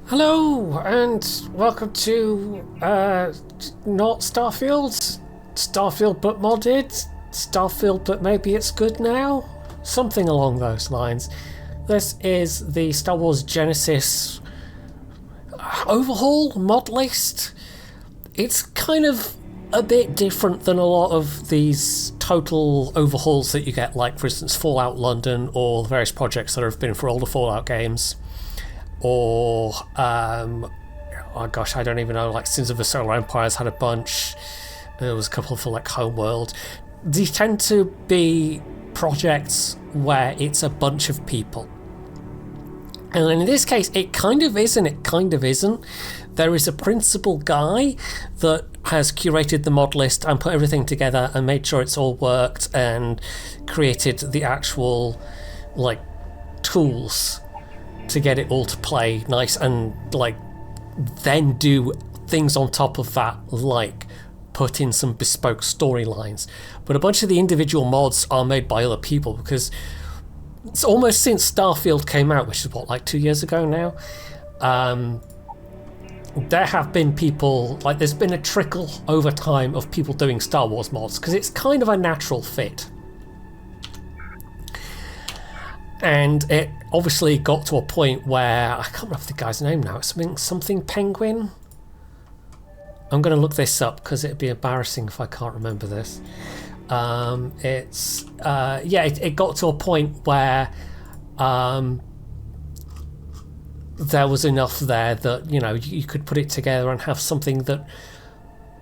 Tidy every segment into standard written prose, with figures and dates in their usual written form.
Hello, and welcome to not Starfield but modded, Starfield but maybe it's good now, something along those lines. This is the Star Wars Genesis overhaul mod list. It's kind of a bit different than a lot of these total overhauls that you get, like for instance Fallout London or the various projects that have been for all the Fallout games. Or, oh gosh, I don't even know, like Sins of the Solar Empire's had a bunch. There was a couple for like Homeworld. These tend to be projects where it's a bunch of people. And in this case, it kind of is and it kind of isn't. There is a principal guy that has curated the mod list and put everything together and made sure it's all worked and created the actual, like, tools to get it all to play nice and like then do things on top of that, like put in some bespoke storylines. But a bunch of the individual mods are made by other people because it's almost since Starfield came out, which is what, like 2 years ago now, there have been people, like there's been a trickle over time of people doing Star Wars mods because it's kind of a natural fit. And it obviously got to a point where I can't remember the guy's name now. It's something Penguin. I'm going to look this up because it'd be embarrassing if I can't remember this. It got to a point where there was enough there that you could put it together and have something that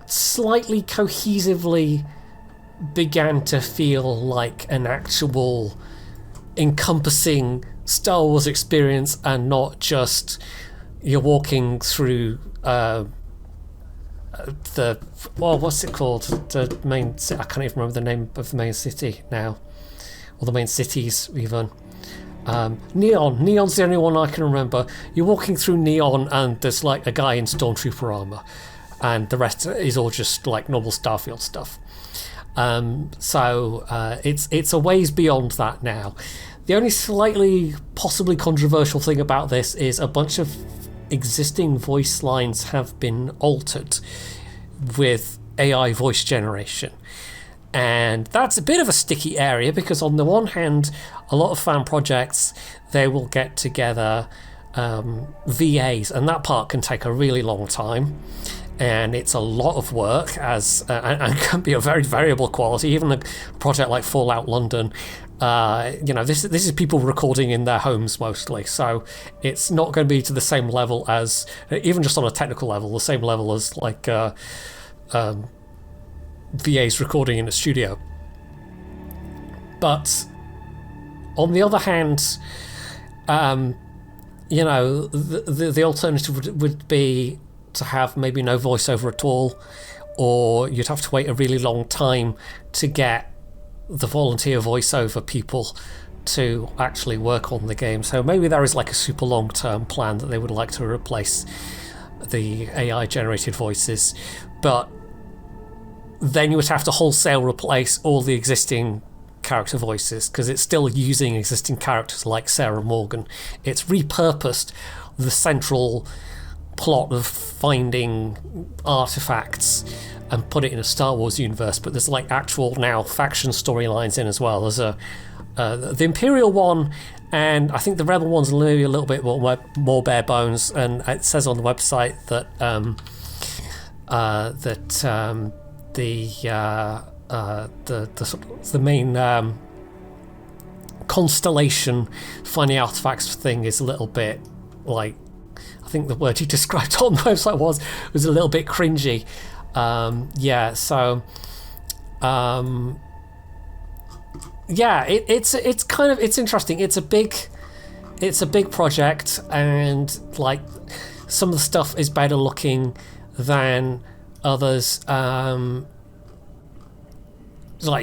slightly cohesively began to feel like an actual encompassing Star Wars experience and not just you're walking through what's it called, the main city. I can't even remember the name of the main city now, or the main cities even. Neon's the only one I can remember. You're walking through Neon and there's like a guy in Stormtrooper armor and the rest is all just like normal Starfield stuff. It's a ways beyond that now. The only slightly possibly controversial thing about this is a bunch of existing voice lines have been altered with AI voice generation. And that's a bit of a sticky area because on the one hand, a lot of fan projects, they will get together VAs, and that part can take a really long time. And it's a lot of work and can be a very variable quality. Even a project like Fallout London, this is people recording in their homes mostly, so it's not going to be to the same level as, even just on a technical level, the same level as like VAs recording in a studio. But on the other hand, the alternative would be to have maybe no voiceover at all, or you'd have to wait a really long time to get the volunteer voiceover people to actually work on the game. So maybe there is like a super long-term plan that they would like to replace the AI generated voices, but then you would have to wholesale replace all the existing character voices because it's still using existing characters like Sarah Morgan. It's repurposed the central plot of finding artifacts and put it in a Star Wars universe, but there's like actual now faction storylines in as well. There's the Imperial one, and I think the Rebel one's maybe a little bit more bare bones. And it says on the website that the main constellation finding artifacts thing is a little bit like, I think the word he described on the website was a little bit cringy. It's interesting. It's a big project, and like some of the stuff is better looking than others. Like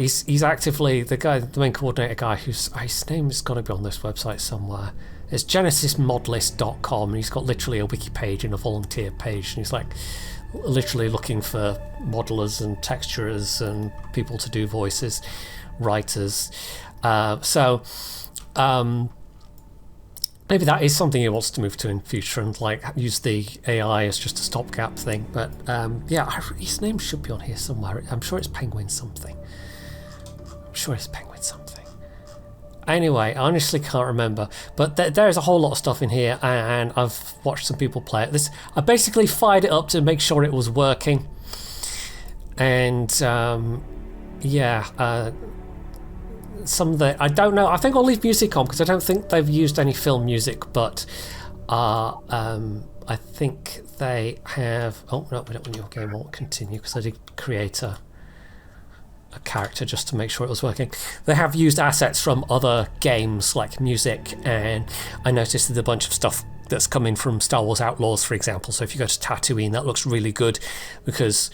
he's actively the main coordinator guy his name has got to be on this website somewhere. It's genesismodlist.com, and he's got literally a wiki page and a volunteer page, and he's like literally looking for modelers and texturers and people to do voices, writers. Maybe that is something he wants to move to in future and like use the AI as just a stopgap thing. But yeah, his name should be on here somewhere. I'm sure it's Penguin something. Anyway, I honestly can't remember. But there's a whole lot of stuff in here, and I've watched some people play it. I basically fired it up to make sure it was working. And yeah, some of the, I don't know, I think I'll leave music on because I don't think they've used any film music, but I think they have. Oh no, we don't want your game. I won't continue because I did create a character just to make sure it was working. They have used assets from other games like music, and I noticed there's a bunch of stuff that's coming from Star Wars Outlaws, for example. So if you go to Tatooine, that looks really good because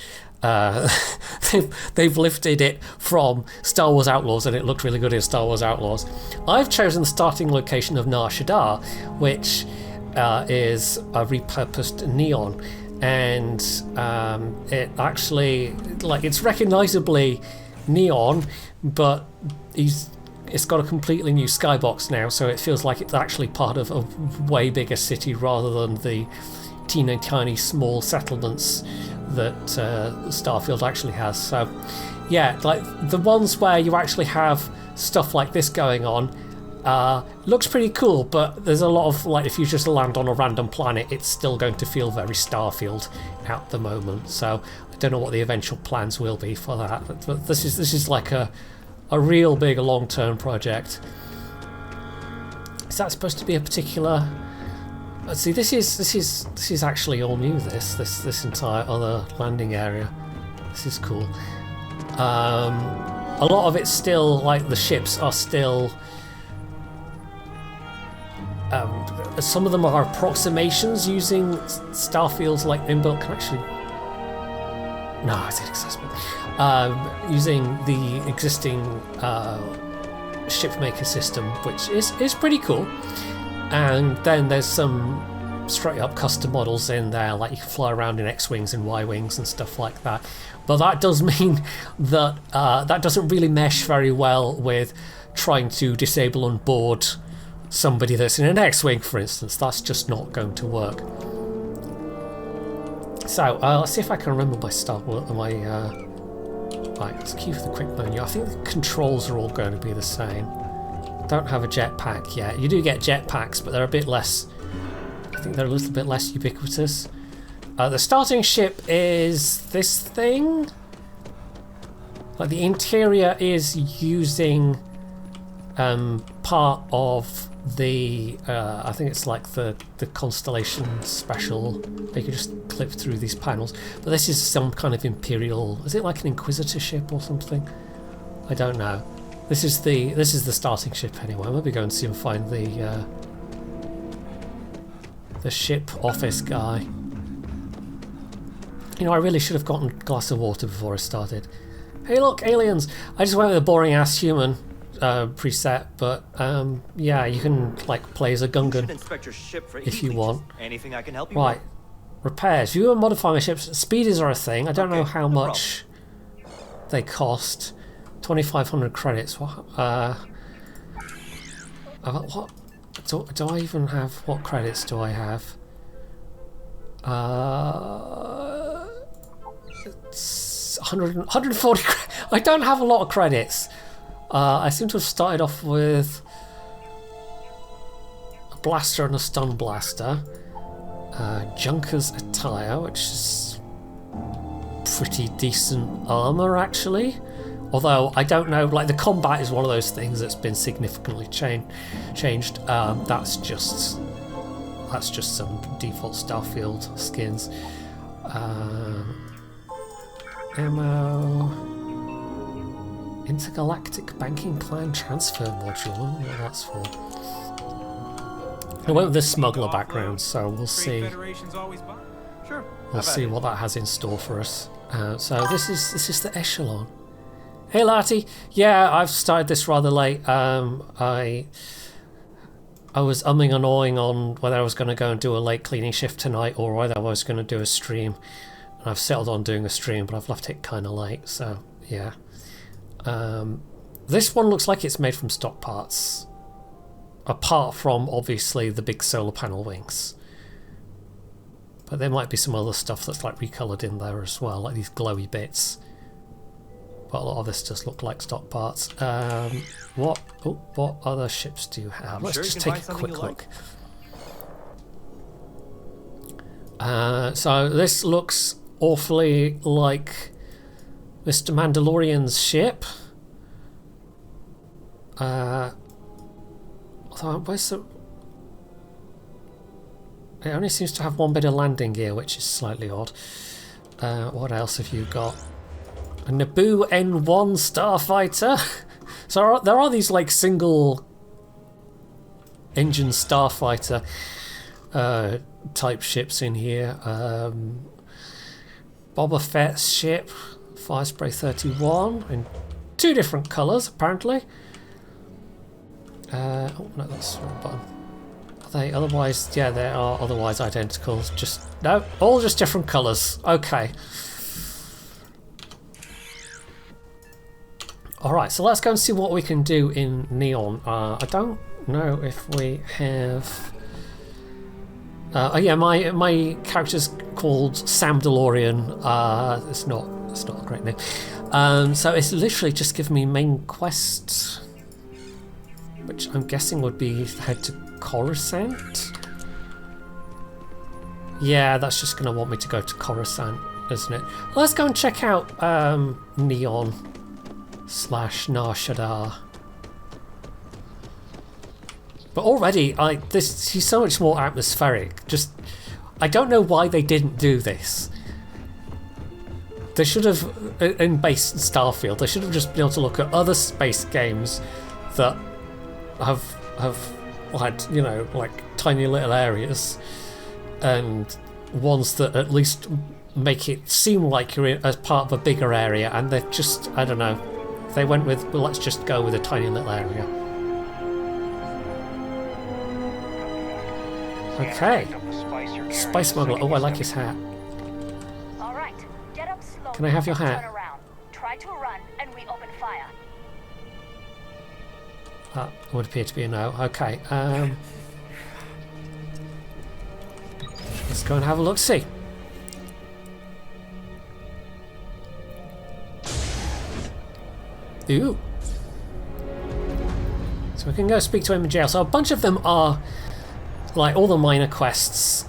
they've lifted it from Star Wars Outlaws, and it looked really good in Star Wars Outlaws. I've chosen the starting location of Nar Shaddaa, which is a repurposed neon, and it actually, like, it's recognizably neon, but it's got a completely new skybox now, so it feels like it's actually part of a way bigger city rather than the teeny tiny small settlements that Starfield actually has. So yeah, like the ones where you actually have stuff like this going on looks pretty cool, but there's a lot of, like, if you just land on a random planet, it's still going to feel very Starfield at the moment. So I don't know what the eventual plans will be for that, but this is like a real big long-term project. Is that supposed to be a particular? Let's see. This is actually all new. This entire other landing area. This is cool. A lot of it's still, like, the ships are still. Some of them are approximations using Starfield's, like, inbuilt connection. No, it's inaccessible. Using the existing shipmaker system, which is pretty cool. And then there's some straight up custom models in there, like you can fly around in X-wings and Y-wings and stuff like that. But that does mean that that doesn't really mesh very well with trying to disable on board somebody that's in an X-wing, for instance. That's just not going to work. So let's see if I can remember my right, let's queue for the quick menu. I think the controls are all going to be the same. Don't have a jetpack yet. You do get jetpacks, but they're a bit less. I think they're a little bit less ubiquitous. The starting ship is this thing. Like, the interior is using part of the. I think it's like the Constellation Special. You can just clip through these panels. But this is some kind of Imperial. Is it like an Inquisitor ship or something? I don't know. This is the starting ship anyway. Maybe go and see and find the ship office guy. You know, I really should have gotten a glass of water before I started. Hey, look, aliens! I just went with a boring ass human preset, but yeah, you can, like, play as a Gungan if you want. Anything I can help you Right, repairs. You are modifying ships. Speeders are a thing. I don't know how much they cost. 2,500 credits. What? What? Do I even have? What credits do I have? It's 140. I don't have a lot of credits. I seem to have started off with a blaster and a stun blaster. Junker's attire, which is pretty decent armor, actually. Although I don't know, like, the combat is one of those things that's been significantly changed. That's just some default Starfield skins. Ammo, intergalactic banking plan transfer module. I don't know what that's for. I went with the smuggler background, so we'll see. We'll see what that has in store for us. So this is the Echelon. Hey Larty, yeah, I've started this rather late. I was umming and awing on whether I was going to go and do a late cleaning shift tonight or whether I was going to do a stream. And I've settled on doing a stream, but I've left it kind of late, so yeah. This one looks like it's made from stock parts. apart from obviously the big solar panel wings. But there might be some other stuff that's like recoloured in there as well, like these glowy bits. But a lot of this does look like stock parts. What other ships do you have? Let's just take a quick look. So this looks awfully like Mr. Mandalorian's ship. Where's the... It only seems to have one bit of landing gear, which is slightly odd. What else have you got? A Naboo N1 starfighter. So there are these like single engine starfighter type ships in here. Boba Fett's ship, Firespray 31, in 2 different colours apparently. Oh no, that's the wrong button. Are they otherwise? Yeah, they are otherwise identical. Just no, all just different colours. Okay. Alright, so let's go and see what we can do in Neon. I don't know if we have... oh yeah, my character's called Sam DeLorean. It's not a great name. So it's literally just given me main quest, which I'm guessing would be head to Coruscant. Yeah, that's just going to want me to go to Coruscant, isn't it? Let's go and check out Neon / Nar Shaddaa. But already, he's so much more atmospheric. Just, I don't know why they didn't do this. They should have, in base Starfield, they should have just been able to look at other space games that have had, you know, like tiny little areas, and ones that at least make it seem like you're as part of a bigger area, and they're just, I don't know, they went with, well, let's just go with a tiny little area. Okay. Spice smuggler. Oh, I like his hat. All right, get up slowly. Can I have your hat? Turn around. Try to run, and we open fire. That would appear to be a no. Okay. Let's go and have a look. See. Ooh. So we can go speak to him in jail. So a bunch of them are, like, all the minor quests,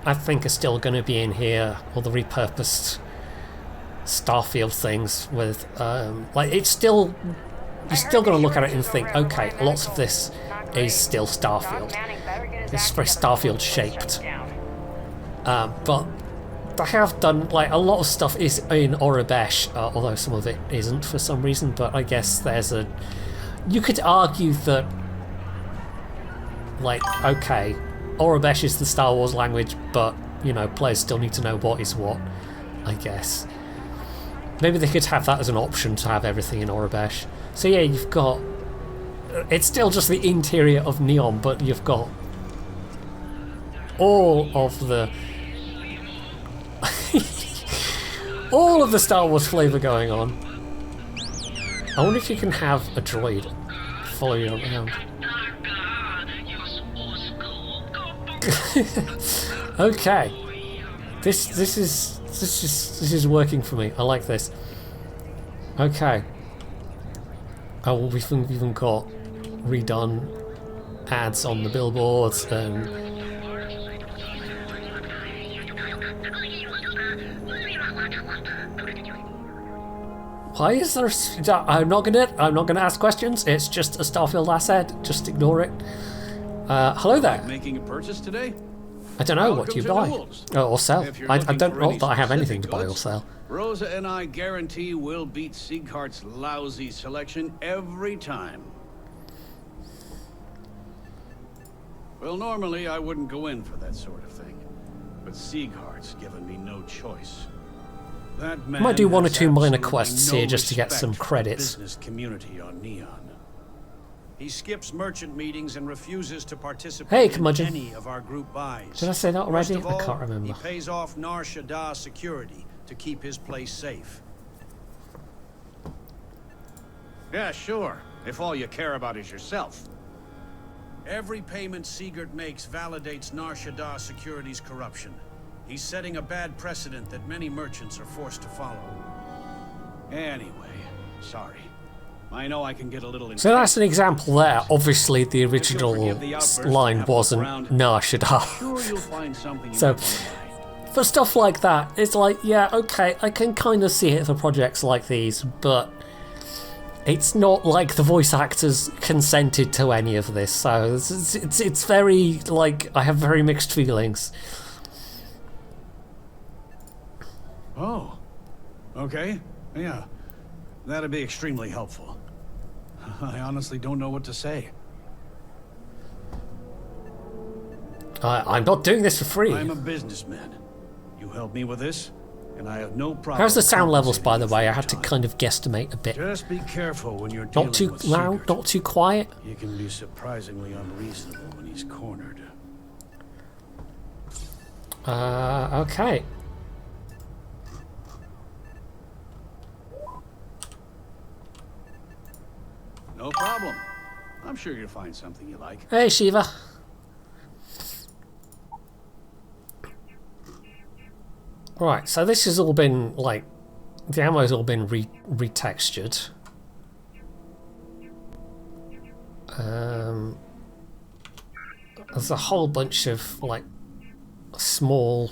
I think, are still going to be in here. All the repurposed Starfield things with, like, it's still, you're still going to look at it and think, okay, lots of this is still Starfield. It's very Starfield shaped. But they have done, like, a lot of stuff is in Orabesh, although some of it isn't for some reason, but I guess there's a... You could argue that, like, okay, Orabesh is the Star Wars language, but, you know, players still need to know what is what, I guess. Maybe they could have that as an option to have everything in Orabesh. So yeah, you've got... It's still just the interior of Neon, but you've got all of the... all of the Star Wars flavour going on. I wonder if you can have a droid follow you around. Okay, this is working for me. I like this. Okay. Oh, well, we've even got redone ads on the billboards and. Why is there? I'm not gonna ask questions. It's just a Starfield asset. Just ignore it. Hello there. Making a purchase today? I don't know. What do you buy? Or sell? I don't know that I have anything to buy or sell. Rosa and I guarantee we'll beat Sieghart's lousy selection every time. Well, normally I wouldn't go in for that sort of thing, but Sieghart's given me no choice. That man might do one or two minor absolutely quests no here just to get some respect for the credits. business community on Neon. He skips merchant meetings and refuses to participate in any of our group buys. Did I say that already? Most of all, I can't remember. He pays off Nar Shaddaa security to keep his place safe. Yeah, sure. If all you care about is yourself. Every payment Sigurd makes validates Nar Shaddaa Security's corruption. He's setting a bad precedent that many merchants are forced to follow. Anyway, sorry. I know I can get a little... So that's an example there. Obviously, the original line wasn't Nar Shaddaa. Sure you'll find something So, for stuff like that, it's like, yeah, okay, I can kind of see it for projects like these, but it's not like the voice actors consented to any of this, so it's very, like, I have very mixed feelings. Oh, okay, yeah, that'd be extremely helpful. I honestly don't know what to say. I'm not doing this for free. I'm a businessman. You help me with this, and I have no problem. How's the sound levels, by the way? I had to kind of guesstimate a bit. Just be careful when you're dealing Not too with loud, Sigurd. not too quiet. He can be surprisingly unreasonable when he's cornered. Okay. No problem. I'm sure you'll find something you like. Hey, Shiva. Right, so this has all been, like, the ammo's all been retextured. There's a whole bunch of, like, small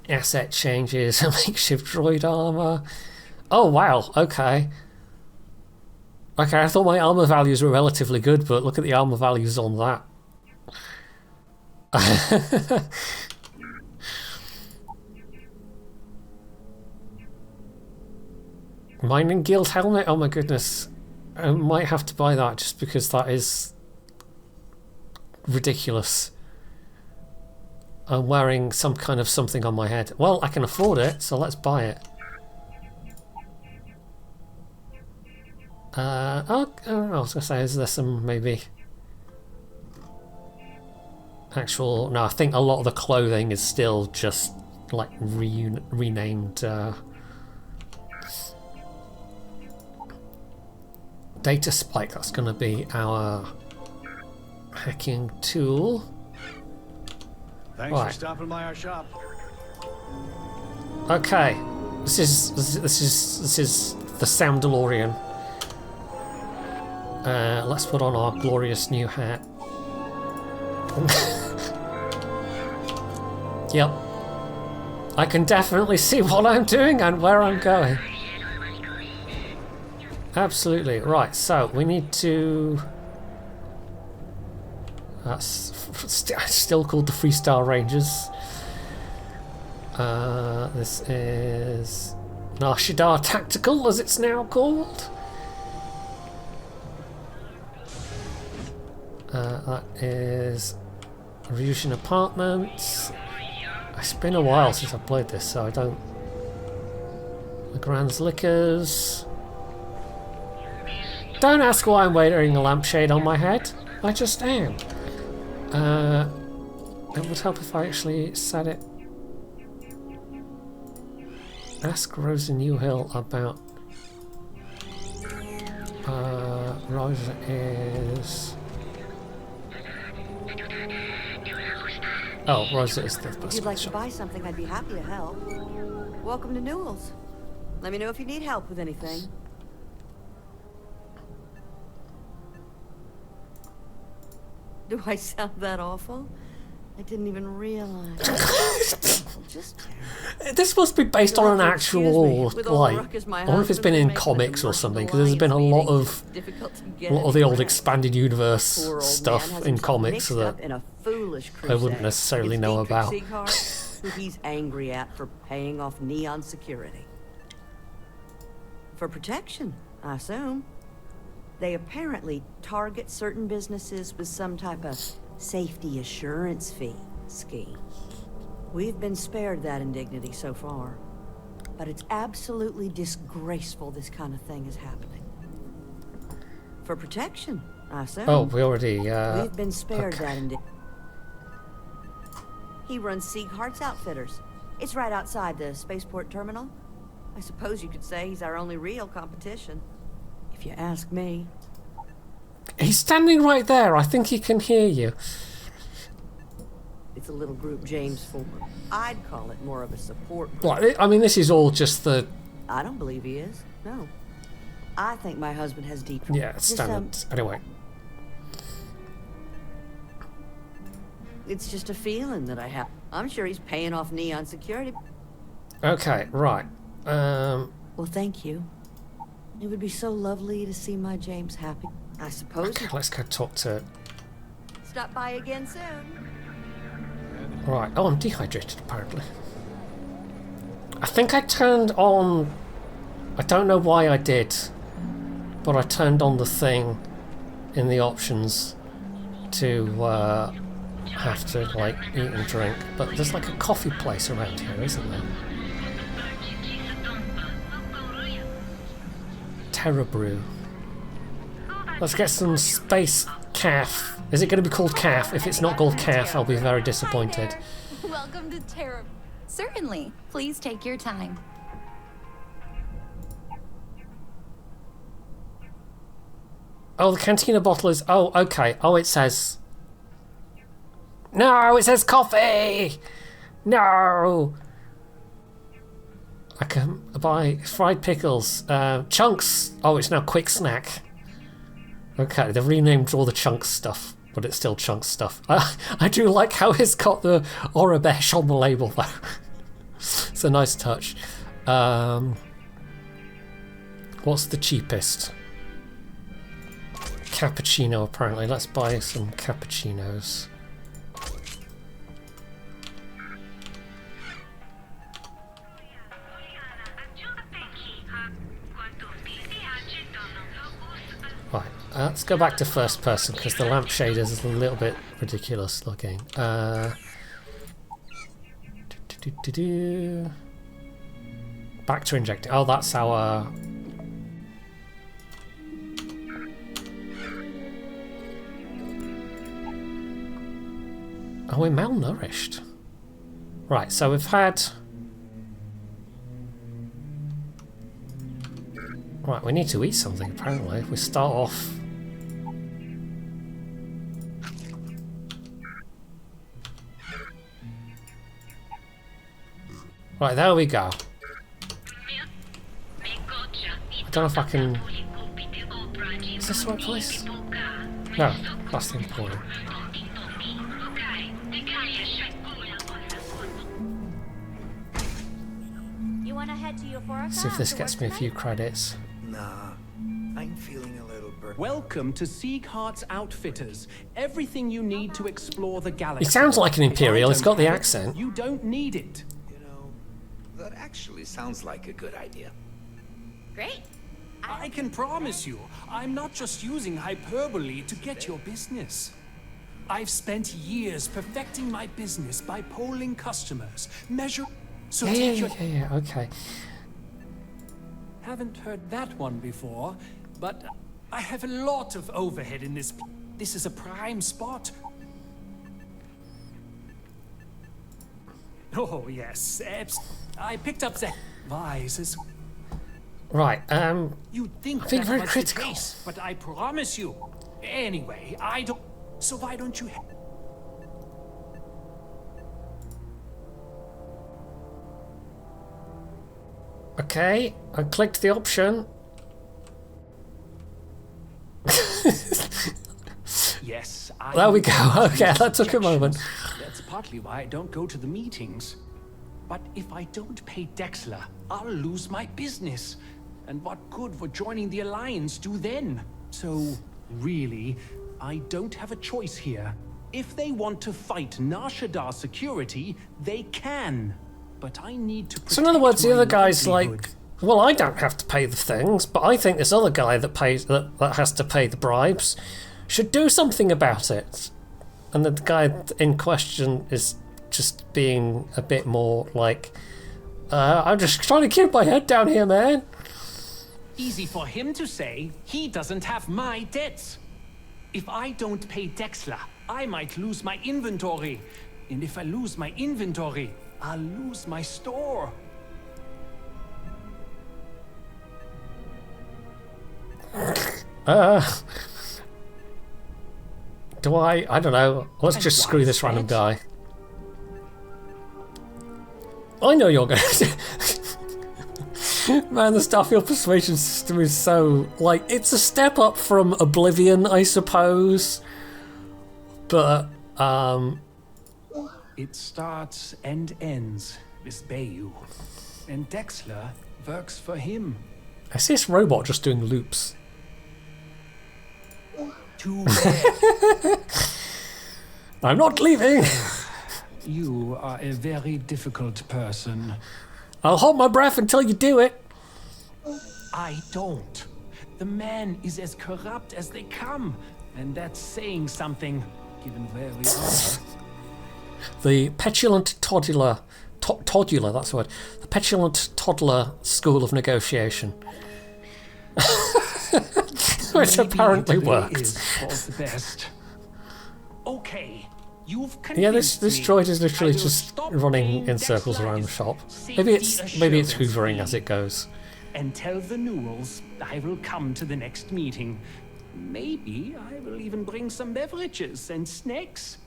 asset changes, makeshift droid armor. Oh, wow, okay. Okay, I thought my armor values were relatively good, but look at the armor values on that. Mining Guild helmet? Oh my goodness. I might have to buy that just because that is ridiculous. I'm wearing some kind of something on my head. Well, I can afford it, so let's buy it. I was gonna say, is there some maybe actual? No, I think a lot of the clothing is still just like renamed data spike. That's gonna be our hacking tool. Thanks for stopping by our shop. Okay, this is the Sound DeLorean. Let's put on our glorious new hat. Yep. I can definitely see what I'm doing and where I'm going. Absolutely. Right, so we need to... That's still called the Freestar Rangers. This is Nar Shaddaa Tactical, as it's now called. That is Ryushin Apartments. It's been a while since I've played this, so I don't... Legrand's Liquors. Don't ask why I'm wearing a lampshade on my head. I just am. It would help if I actually said it. Ask Rosa Newhill about... Rosa is... Oh, Rosa is the... If you'd like to buy something, I'd be happy to help. Welcome to Newell's. Let me know if you need help with anything. Do I sound that awful? I didn't even realize. Just this must be based on an actual, like, I wonder if it's been in comics or something, because there's been a lot of the old expanded universe stuff in comics that I wouldn't necessarily know about. Who he's angry at for paying off Neon Security. For protection, I assume. They apparently target certain businesses with some type of safety assurance fee scheme. We've been spared that indignity so far, but it's absolutely disgraceful this kind of thing is happening. For protection, I assume. Oh, we already, We've been spared okay. that indignity. He runs Sieghart's Outfitters. It's right outside the spaceport terminal. I suppose you could say he's our only real competition. If you ask me. He's standing right there. I think he can hear you. It's a little group James formed. I'd call it more of a support group. Like, I mean, this is all just the... I don't believe he is. No. I think my husband has deep... Yeah, it's standard. Anyway. It's just a feeling that I have. I'm sure he's paying off Neon Security. Okay, right. Well, thank you. It would be so lovely to see my James happy. I suppose... Okay, let's go talk to... Stop by again soon. Right. Oh, I'm dehydrated, apparently. I think I turned on... I don't know why I did, but I turned on the thing in the options to have to, like, eat and drink. But there's, like, a coffee place around here, isn't there? Terra Brew. Let's get some space calf. Is it going to be called calf? If it's not called calf, I'll be very disappointed. Hi there. Welcome to Terra. Certainly. Please take your time. Oh, the cantina bottle is... Oh, okay. Oh, it says... No, it says coffee! No! I can buy fried pickles. Chunks! Oh, it's now quick snack. Okay, they've renamed all the chunks stuff, but it's still chunks stuff. I do like how it's got the Orabesh on the label, though. It's a nice touch. What's the cheapest? Cappuccino, apparently. Let's buy some cappuccinos. Right, let's go back to first person because the lampshade is a little bit ridiculous looking. Back to injecting. Oh, that's our... Oh, we're malnourished. Right, so we've had... Right, we need to eat something, apparently. We start off... Right, there we go. I don't know if I can... Is this the right place? No, that's the important. You wanna head to your forest? See if this gets me a few credits. Nah, I'm feeling a little burnt. Welcome to Sieghart's Outfitters. Everything you need to explore the galaxy. He sounds like an Imperial, he's got the If I don't have it, accent. You don't need it. You know, that actually sounds like a good idea. Great. I can promise you, I'm not just using hyperbole to get your business. I've spent years perfecting my business by polling customers, measure... So take your... Yeah, okay. Haven't heard that one before, but I have a lot of overhead in this. This is a prime spot. Oh yes, I picked up the vices. Right, You'd think I'm being that very was critical. the case, but I promise you. Anyway, I don't. So why don't you? Okay, I clicked the option. Yes, There we go. Okay, that took a moment. That's partly why I don't go to the meetings. But if I don't pay Dexler, I'll lose my business. And what good would joining the Alliance do then? So, really, I don't have a choice here. If they want to fight Nar Shaddaa security, they can. But I need to protect So in other words, the my other guy's livelihood. like, well, I don't have to pay the things, but I think this other guy that pays that has to pay the bribes should do something about it. And the guy in question is just being a bit more like, I'm just trying to keep my head down here, man. Easy for him to say, he doesn't have my debts. If I don't pay Dexler, I might lose my inventory. And if I lose my inventory, I'll lose my store. Do I? I don't know. Let's just screw this random guy. I know you're going to... Man, the Starfield persuasion system is so... Like, it's a step up from Oblivion, I suppose. But, It starts and ends with Bayou. And Dexler works for him. I see this robot just doing loops. Too bad. I'm not leaving! You are a very difficult person. I'll hold my breath until you do it. I don't. The man is as corrupt as they come. And that's saying something, given where we are. The petulant toddler... Toddler, that's the word. The petulant toddler school of negotiation. Which apparently worked. Is for the best. Okay, you've Yeah, this convinced me. droid is literally I will just stop running paying in circles Dexler around the his shop. safety Maybe it's assurance hoovering fee. as it goes. And tell the Newells I will come to the next meeting. Maybe I will even bring some beverages and snacks.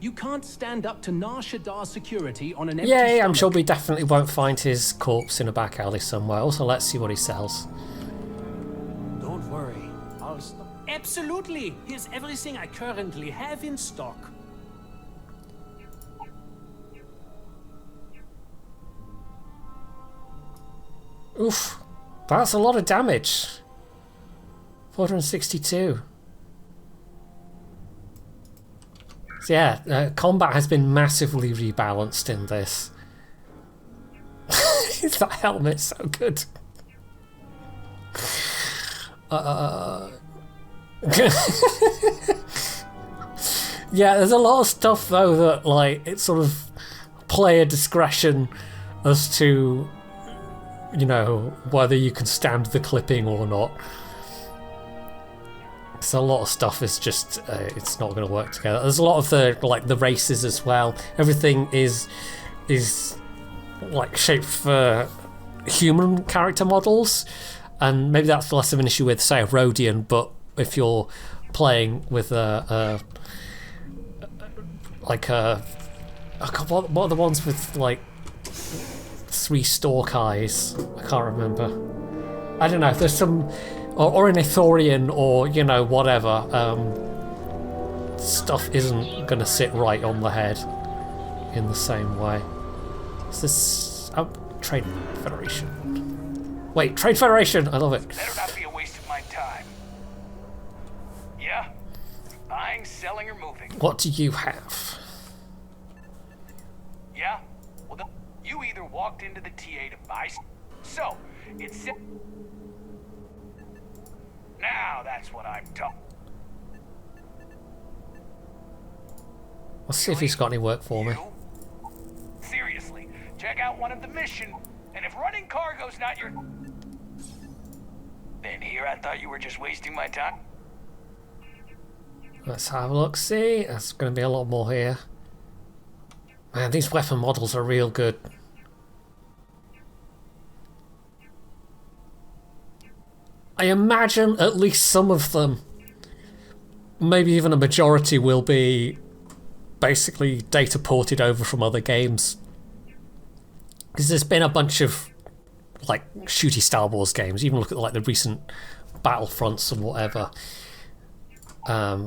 You can't stand up to Nar Shaddaa security on an empty Yay, I'm stomach. sure we definitely won't find his corpse in a back alley somewhere. Also, let's see what he sells. Don't worry, I'll stop. Absolutely! Here's everything I currently have in stock. Oof, that's a lot of damage. 462. So yeah, combat has been massively rebalanced in this. That helmet's so good. Yeah, there's a lot of stuff though that like it's sort of player discretion as to, you know, whether you can stand the clipping or not. So a lot of stuff is just it's not going to work together. There's a lot of the races as well. Everything is like shaped for human character models, and maybe that's less of an issue with, say, a Rhodian. But if you're playing with what are the ones with like 3 stalk eyes? I can't remember. I don't know. There's some, or an Ithorian, or you know, whatever. Stuff isn't going to sit right on the head in the same way. Is this Trade Federation? Wait, Trade Federation! I love it. Better not be a waste of my time. Yeah? Buying, selling, or moving. What do you have? Yeah? Well, you either walked into the TA to buy. So, it's. Now that's what I'm talking. Let's see if he's got any work for me. Seriously, check out one of the mission. And if running cargo's not your. Then here I thought you were just wasting my time. Let's have a look. See, there's going to be a lot more here. Man, these weapon models are real good. I imagine at least some of them, maybe even a majority, will be basically data ported over from other games. Because there's been a bunch of like shooty Star Wars games. Even look at like the recent Battlefronts and whatever,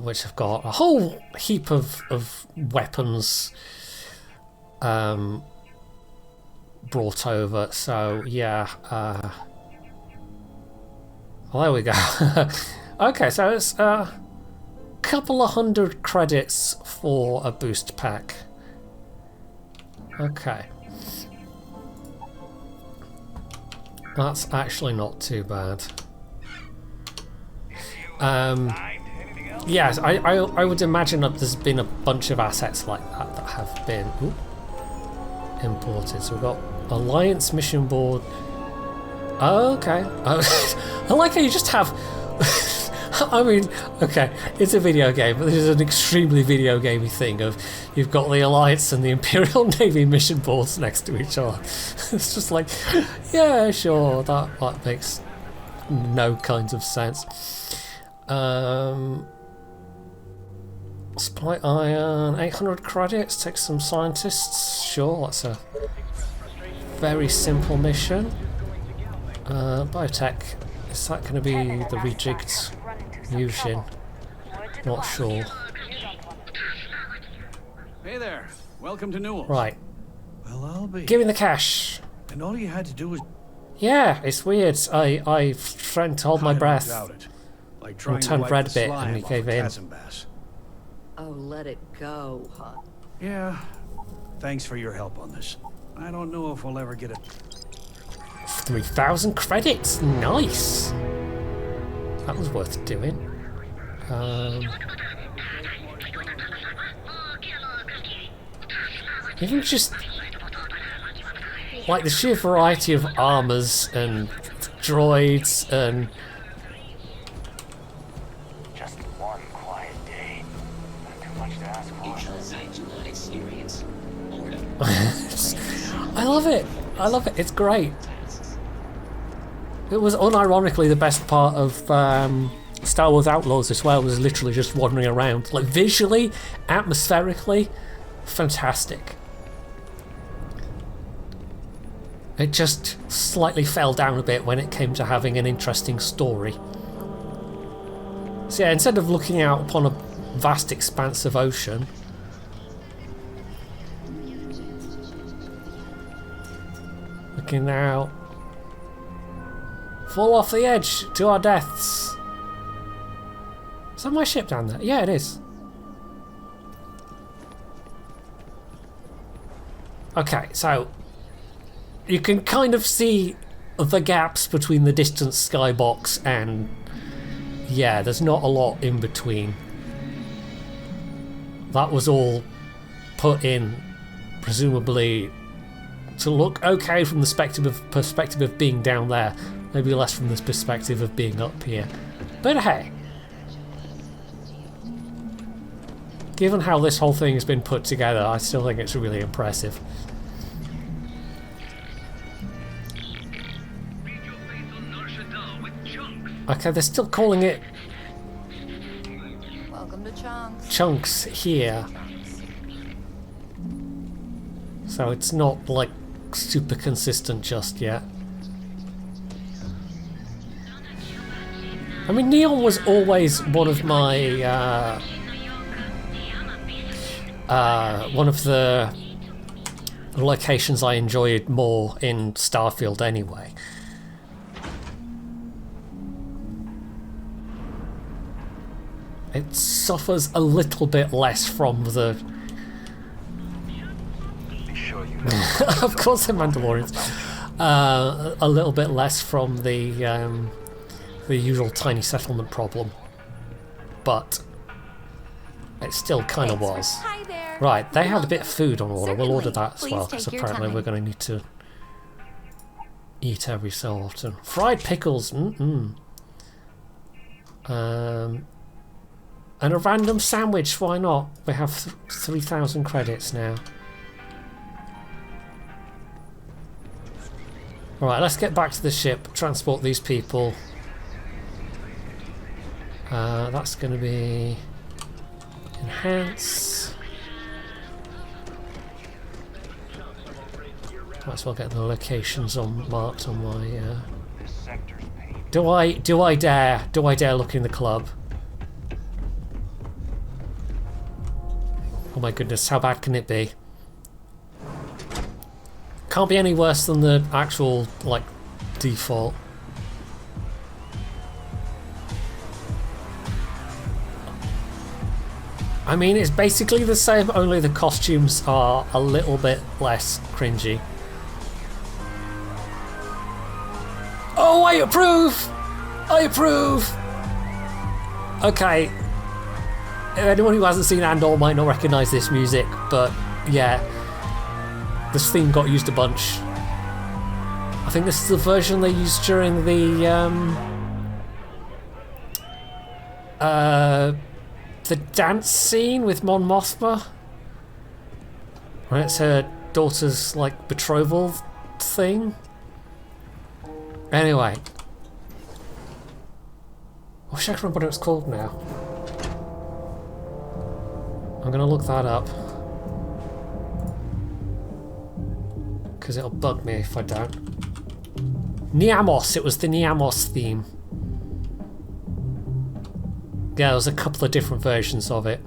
which have got a whole heap of weapons brought over. So yeah, well, there we go. Okay, so it's a couple of 100 credits for a boost pack. Okay. That's actually not too bad. Yes, I would imagine that there's been a bunch of assets like that that have been imported. So we've got Alliance mission board. Oh, okay. I like how you just have... I mean, okay, it's a video game, but this is an extremely video gamey thing of you've got the Alliance and the Imperial Navy mission boards next to each other. It's just like, yeah, sure, that makes no kinds of sense. Supply iron, 800 credits, take some scientists. Sure, that's a very simple mission. Biotech, is that going to be the rejigged Yushin? Not sure. Hey there. Welcome to Newell's. Right, Well, I'll be. give me the cash. And all you had to do was. Yeah, it's weird. I tried to hold my Kind of breath. doubt it. Like trying to turned wipe red the a bit slime and he off gave a in. chasm bass. Oh, let it go, huh? Yeah. Thanks for your help on this. I don't know if we'll ever get it. 3,000 credits, nice. That was worth doing. Even just like the sheer variety of armors and droids and Just one quiet day. Not too much to ask for. I love it. I love it. It's great. It was unironically the best part of Star Wars Outlaws as well. Was literally just wandering around, like visually, atmospherically, fantastic. It just slightly fell down a bit when it came to having an interesting story. So yeah, instead of looking out upon a vast expanse of ocean, looking out, fall off the edge to our deaths. Is that my ship down there? Yeah, it is. Okay, so you can kind of see the gaps between the distant skybox and yeah, there's not a lot in between. That was all put in, presumably, to look okay from the perspective of being down there, maybe less from the perspective of being up here. But hey, given how this whole thing has been put together, I still think it's really impressive. Okay, they're still calling it Welcome to Chunks. Chunks here. So it's not like super consistent just yet. I mean, Neon was always one of my one of the locations I enjoyed more in Starfield anyway. It suffers a little bit less from the of course they're Mandalorians. A little bit less from the usual tiny settlement problem, but it still kind of was. Hi there. Right, they had a bit of food on order. We'll order Certainly. that as Please well, take because your apparently time. we're going to need to eat every so often. Fried pickles, and a random sandwich, why not? We have 3,000 credits now. Alright, let's get back to the ship, transport these people. That's going to be enhance. Might as well get the locations marked on my. This sector's paid. Do I dare look in the club? Oh my goodness, how bad can it be? Can't be any worse than the actual, like, default. I mean, it's basically the same, only the costumes are a little bit less cringy. Oh, I approve! I approve! Okay. Anyone who hasn't seen Andor might not recognise this music, but yeah. This theme got used a bunch. I think this is the version they used during the dance scene with Mon Mothma. Right, it's her daughter's like betrothal thing. Anyway, I wish I could remember what it was called now. I'm gonna look that up. Because it'll bug me if I don't. Niamos, it was the Niamos theme. Yeah, there was a couple of different versions of it.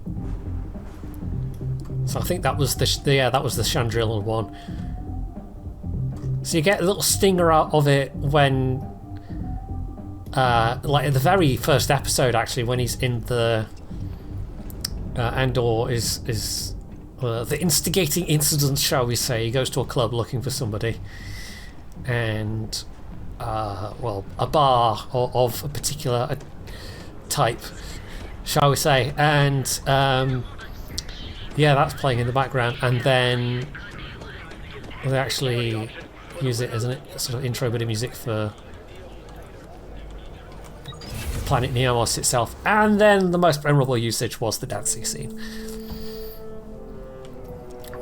So I think that was the Chandrila one. So you get a little stinger out of it when, like in the very first episode, actually, when he's in the Andor is the instigating incident, shall we say. He goes to a club looking for somebody, and well, a bar of a particular type, shall we say, and yeah, that's playing in the background, and then they actually use it as a sort of intro bit of music for Planet Niamos itself, and then the most memorable usage was the dancing scene.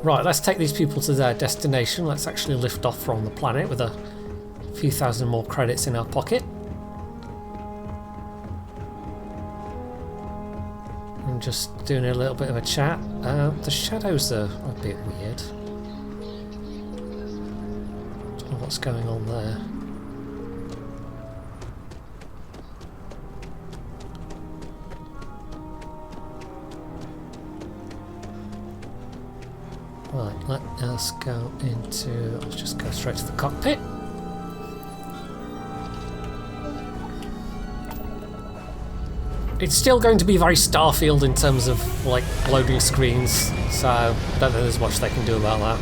Right, let's take these people to their destination. Let's actually lift off from the planet with a few thousand more credits in our pocket. I'm just doing a little bit of a chat. The shadows are a bit weird. Don't know what's going on there. Right, let us go into... let's just go straight to the cockpit. It's still going to be very Starfield in terms of, like, loading screens, so I don't think there's much they can do about that.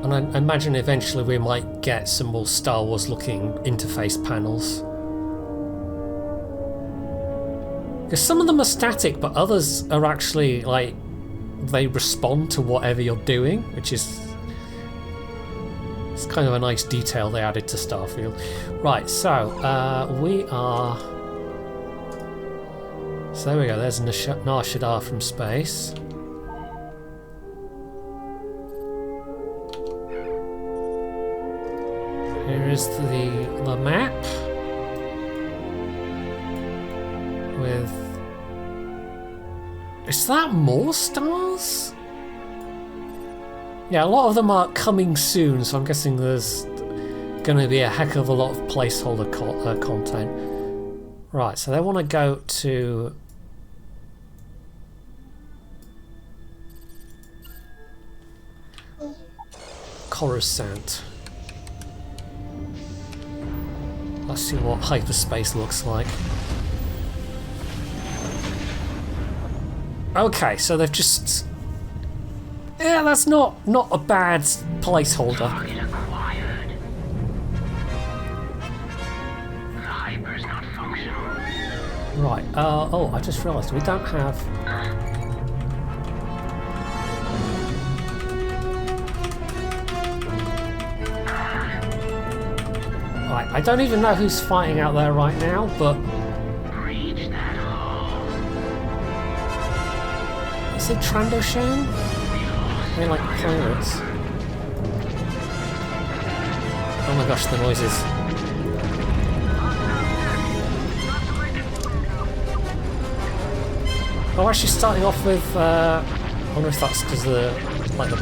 And I imagine eventually we might get some more Star Wars looking interface panels. Because some of them are static, but others are actually, like, they respond to whatever you're doing, which is... it's kind of a nice detail they added to Starfield. Right, so, we are... so there we go, there's Nar Shaddaa from space. Here is the map with... is that more stars? Yeah, a lot of them are coming soon, so I'm guessing there's going to be a heck of a lot of placeholder content. Right, so they want to go to... Coruscant. Let's see what hyperspace looks like. Okay, so they've just... yeah, that's not a bad placeholder. Right, oh, I just realised we don't have... right, I don't even know who's fighting out there right now, but... is it Trandoshan? They're like pirates. Oh my gosh, the noises. Oh, actually starting off with, I wonder if that's because the, like the...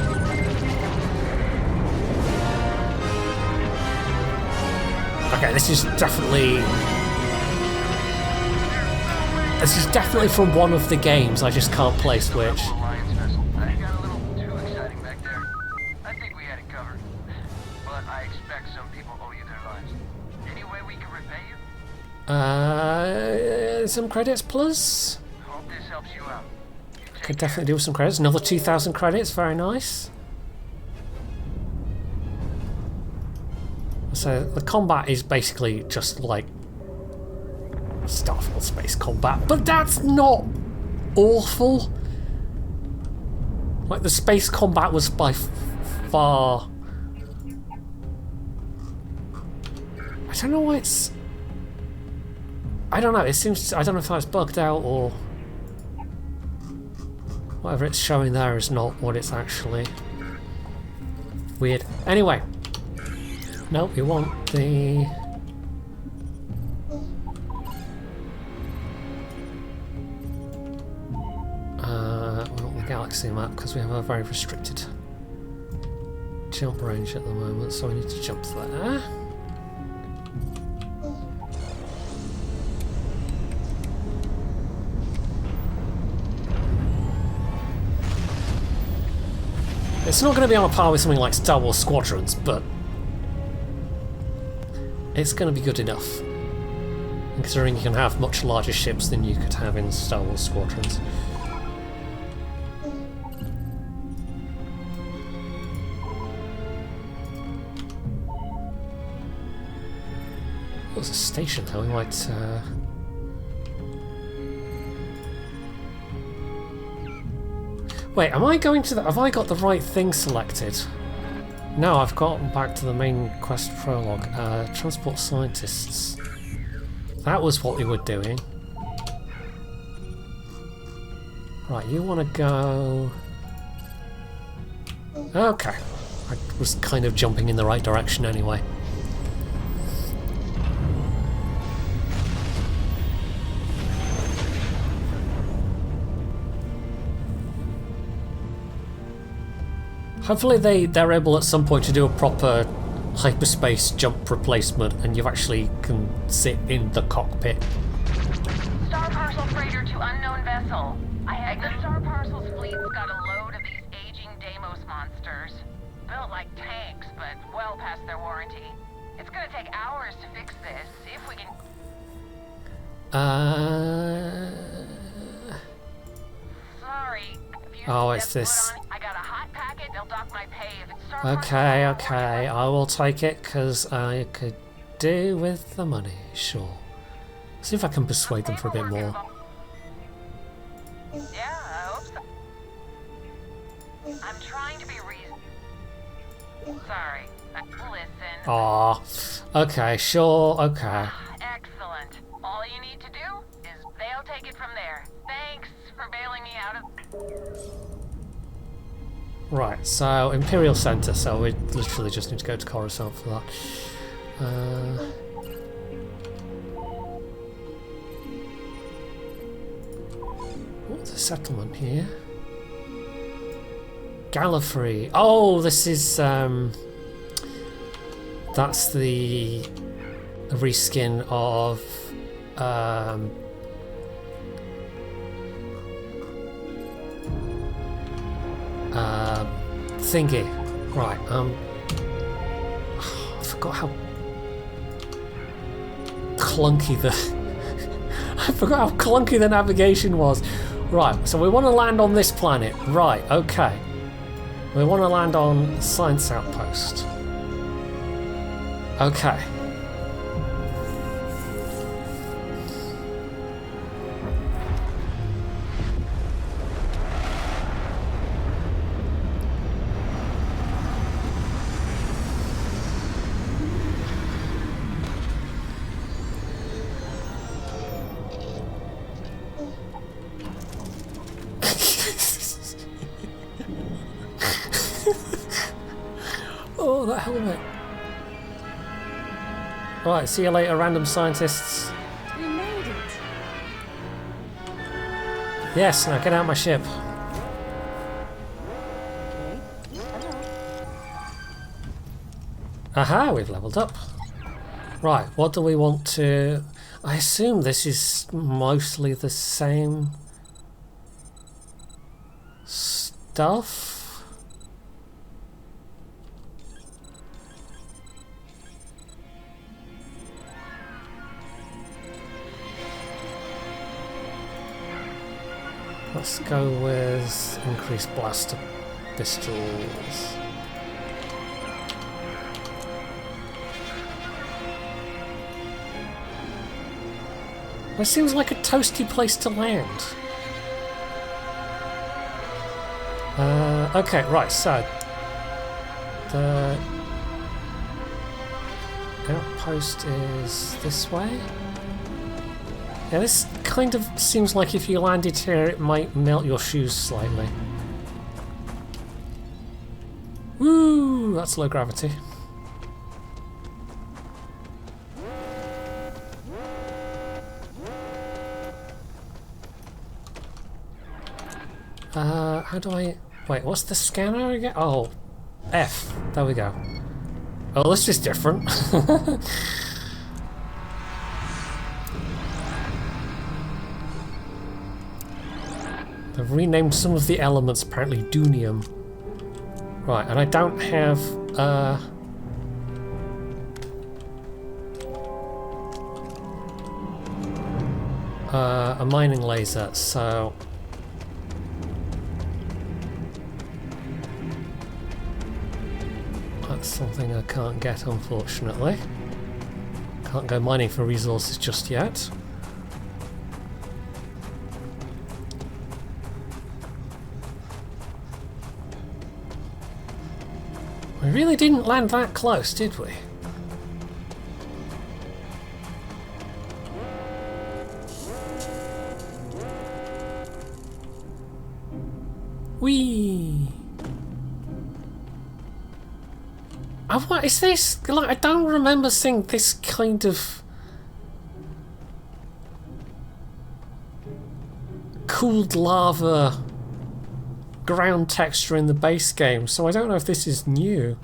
okay, this is definitely from one of the games, I just can't place which. Some credits plus. Hope this helps you out. Could definitely do with some credits. Another 2,000 credits, very nice. So the combat is basically just like Starfield space combat, but that's not awful. Like the space combat was by far... I don't know why it's... I don't know, it seems... I don't know if that's bugged out or... Whatever it's showing there is not what it's actually. Weird. Anyway. Nope, we want the... we want the galaxy map because we have a very restricted jump range at the moment, so we need to jump there. It's not going to be on a par with something like Star Wars Squadrons, but it's going to be good enough. And considering you can have much larger ships than you could have in Star Wars Squadrons. There's a station there, we might... Wait, am I going to the... Have I got the right thing selected? No, I've gotten back to the main quest prologue. Transport scientists. That was what we were doing. Right, you want to go... Okay. I was kind of jumping in the right direction anyway. Hopefully they're able at some point to do a proper hyperspace jump replacement and you actually can sit in the cockpit. Star Parcel freighter to unknown vessel. The Star Parcel's fleet's got a load of these aging Deimos monsters. Built like tanks, but well past their warranty. It's gonna take hours to fix this, if we can... Sorry. Oh, it's this... I got a hot packet, they'll dock my pay if it's Star Okay, okay, I will take it because I could do with the money, sure. See if I can persuade them for a bit more. Yeah, I hope so. I'm trying to be reasonable. Sorry. Listen. Aw, okay, sure, okay. Excellent. All you need to do is they'll take it from there. Thanks for bailing me out of... Right, so Imperial Center, so we literally just need to go to Coruscant for that. What's a settlement here? Gallifrey. Oh, this is that's the reskin of thingy. Right, I forgot how clunky the I forgot how clunky the navigation was. Right, so we want to land on this planet. Right, okay. We want to land on Science Outpost. Okay. Oh, that helmet. Right, see you later, random scientists. We made it. Yes, now get out my ship. Aha, we've leveled up. Right, what do we want to... I assume this is mostly the same stuff? Let's go with increased blaster pistols. It seems like a toasty place to land. Okay, right, so the outpost is this way. Yeah, this kind of seems like if you landed here, it might melt your shoes slightly. Woo! That's low gravity. How do I... Wait, what's the scanner again? Oh, F. There we go. Oh, this is different. They've renamed some of the elements, apparently Dunium. Right, and I don't have... a mining laser, so... That's something I can't get, unfortunately. Can't go mining for resources just yet. We really didn't land that close, did we? Whee! What is this? Like, I don't remember seeing this kind of cooled lava ground texture in the base game, so I don't know if this is new.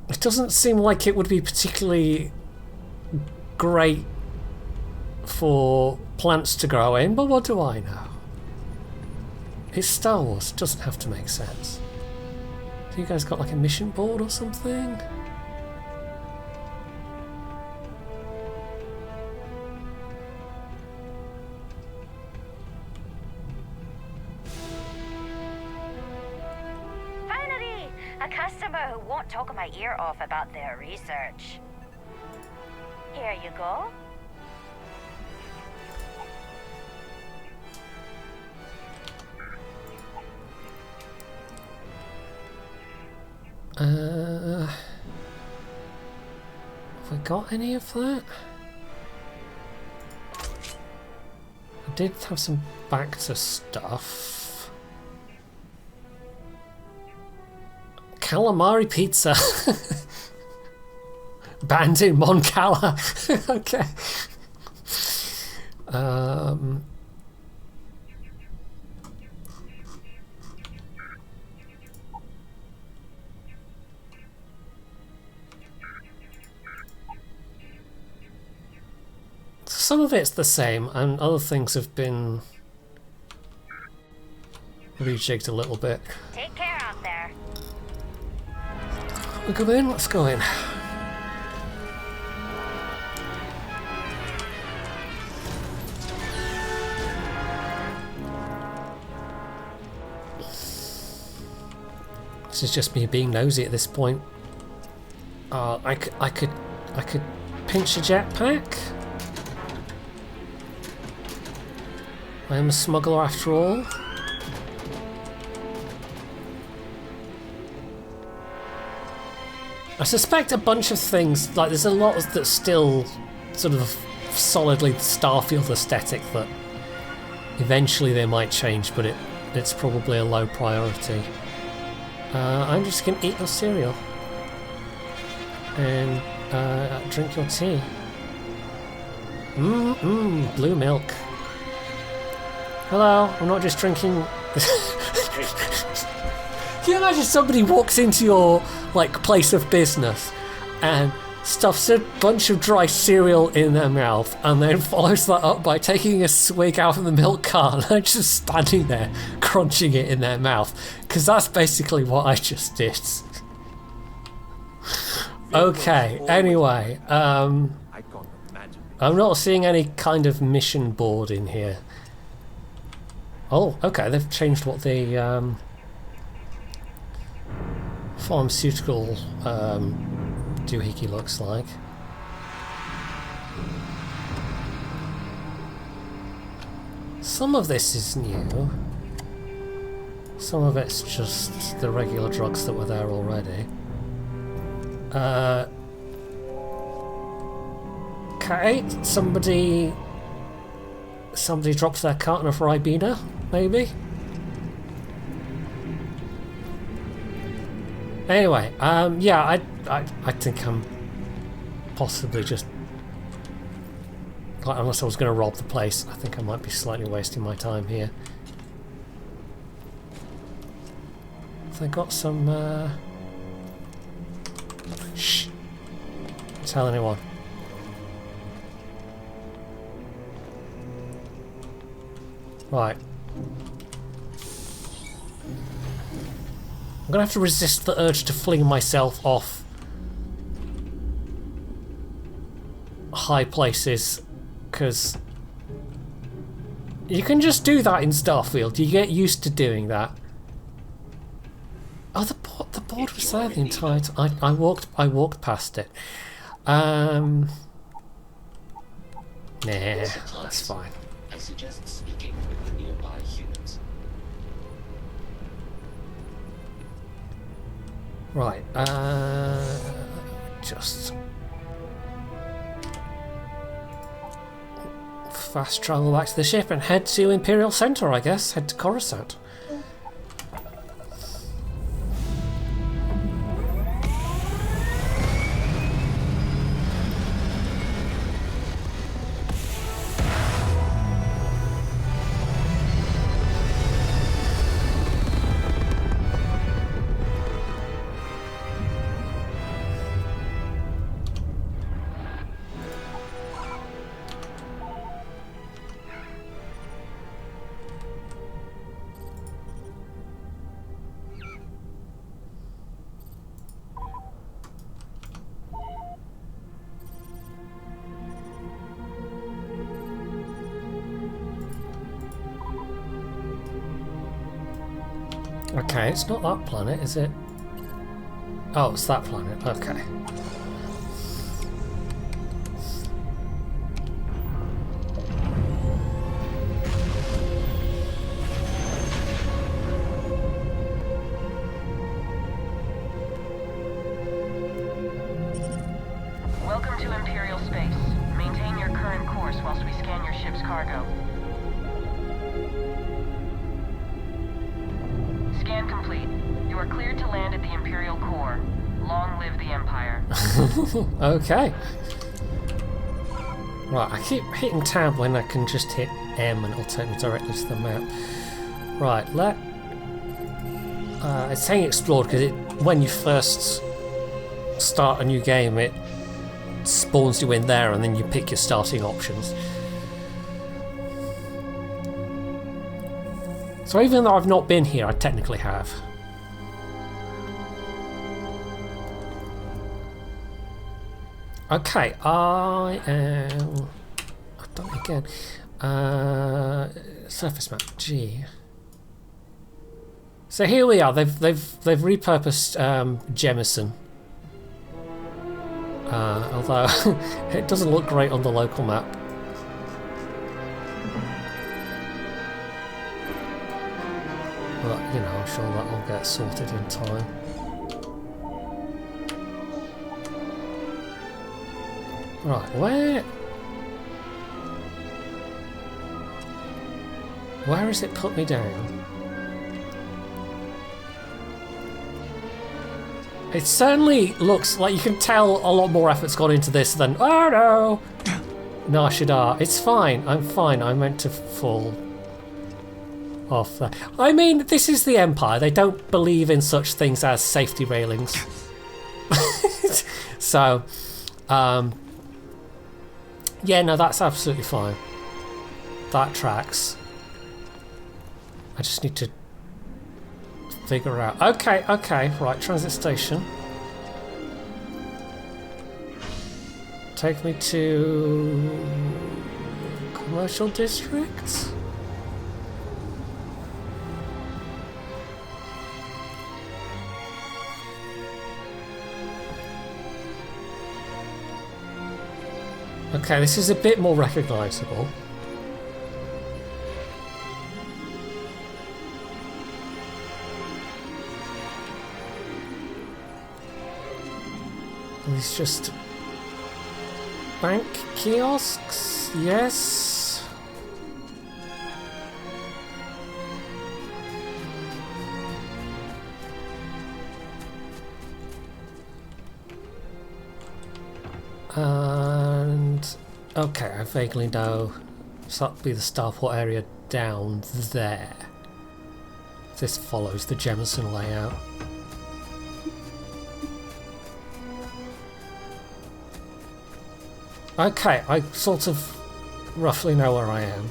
It doesn't seem like it would be particularly great for plants to grow in, but what do I know? It's Star Wars, it doesn't have to make sense. Have you guys got like a mission board or something? Finally! A customer who won't talk my ear off about their research. Here you go. Have I got any of that? I did have some Bacta stuff. Calamari pizza. Banned in Mon Cala. Okay. Some of it's the same, and other things have been rejigged a little bit. Take care out there. We go in? Let's go in. This is just me being nosy at this point. I could pinch a jetpack. I am a smuggler after all. I suspect a bunch of things, like there's a lot that's still sort of solidly the Starfield aesthetic that eventually they might change, but it's probably a low priority. I'm just going to eat your cereal and drink your tea. Blue milk. Hello, I'm not just drinking... Can you imagine somebody walks into your place of business and stuffs a bunch of dry cereal in their mouth and then follows that up by taking a swig out of the milk carton and just standing there crunching it in their mouth? Because that's basically what I just did. Okay, anyway, I'm not seeing any kind of mission board in here. Oh, okay, they've changed what the pharmaceutical doohickey looks like. Some of this is new. Some of it's just the regular drugs that were there already. Okay, somebody drops their carton of Ribena, maybe? Anyway, yeah, I think I'm possibly just... Like, unless I was going to rob the place, I think I might be slightly wasting my time here. Have they got some... Shh! Don't tell anyone. Right. I'm going to have to resist the urge to fling myself off high places, because you can just do that in Starfield. You get used to doing that. Oh, the board was there the entire time. I walked past it. Nah, that's fine. I suggest speaking with the nearby humans. Right, just fast travel back to the ship and head to Imperial Center, I guess. Head to Coruscant. Okay, it's not that planet, is it? Oh, it's that planet. Okay. Welcome to Imperial Space. Maintain your current course whilst we scan your ship's cargo. Scan complete. You are cleared to land at the Imperial core. Long live the Empire. Okay. Right, I keep hitting tab when I can just hit M and it'll take me directly to the map. Right, it's saying explored because when you first start a new game, it spawns you in there and then you pick your starting options. So even though I've not been here, I technically have. Okay, I've done it again. Surface map, G. So here we are. They've repurposed Jemison. Although it doesn't look great on the local map. But, you know, I'm sure that will get sorted in time. Right, where has it put me down? It certainly looks like you can tell a lot more effort's gone into this than, oh no! Nar Shaddaa. It's fine, I'm fine, I meant to fall off there. I mean, this is the Empire. They don't believe in such things as safety railings. So, yeah, no, that's absolutely fine. That tracks. I just need to figure out. Okay, right, transit station. Take me to commercial district. Okay, this is a bit more recognisable. It's just... Bank kiosks, yes. And okay, I vaguely know. So that'd be the starport area down there. This follows the Jemison layout. Okay, I sort of roughly know where I am.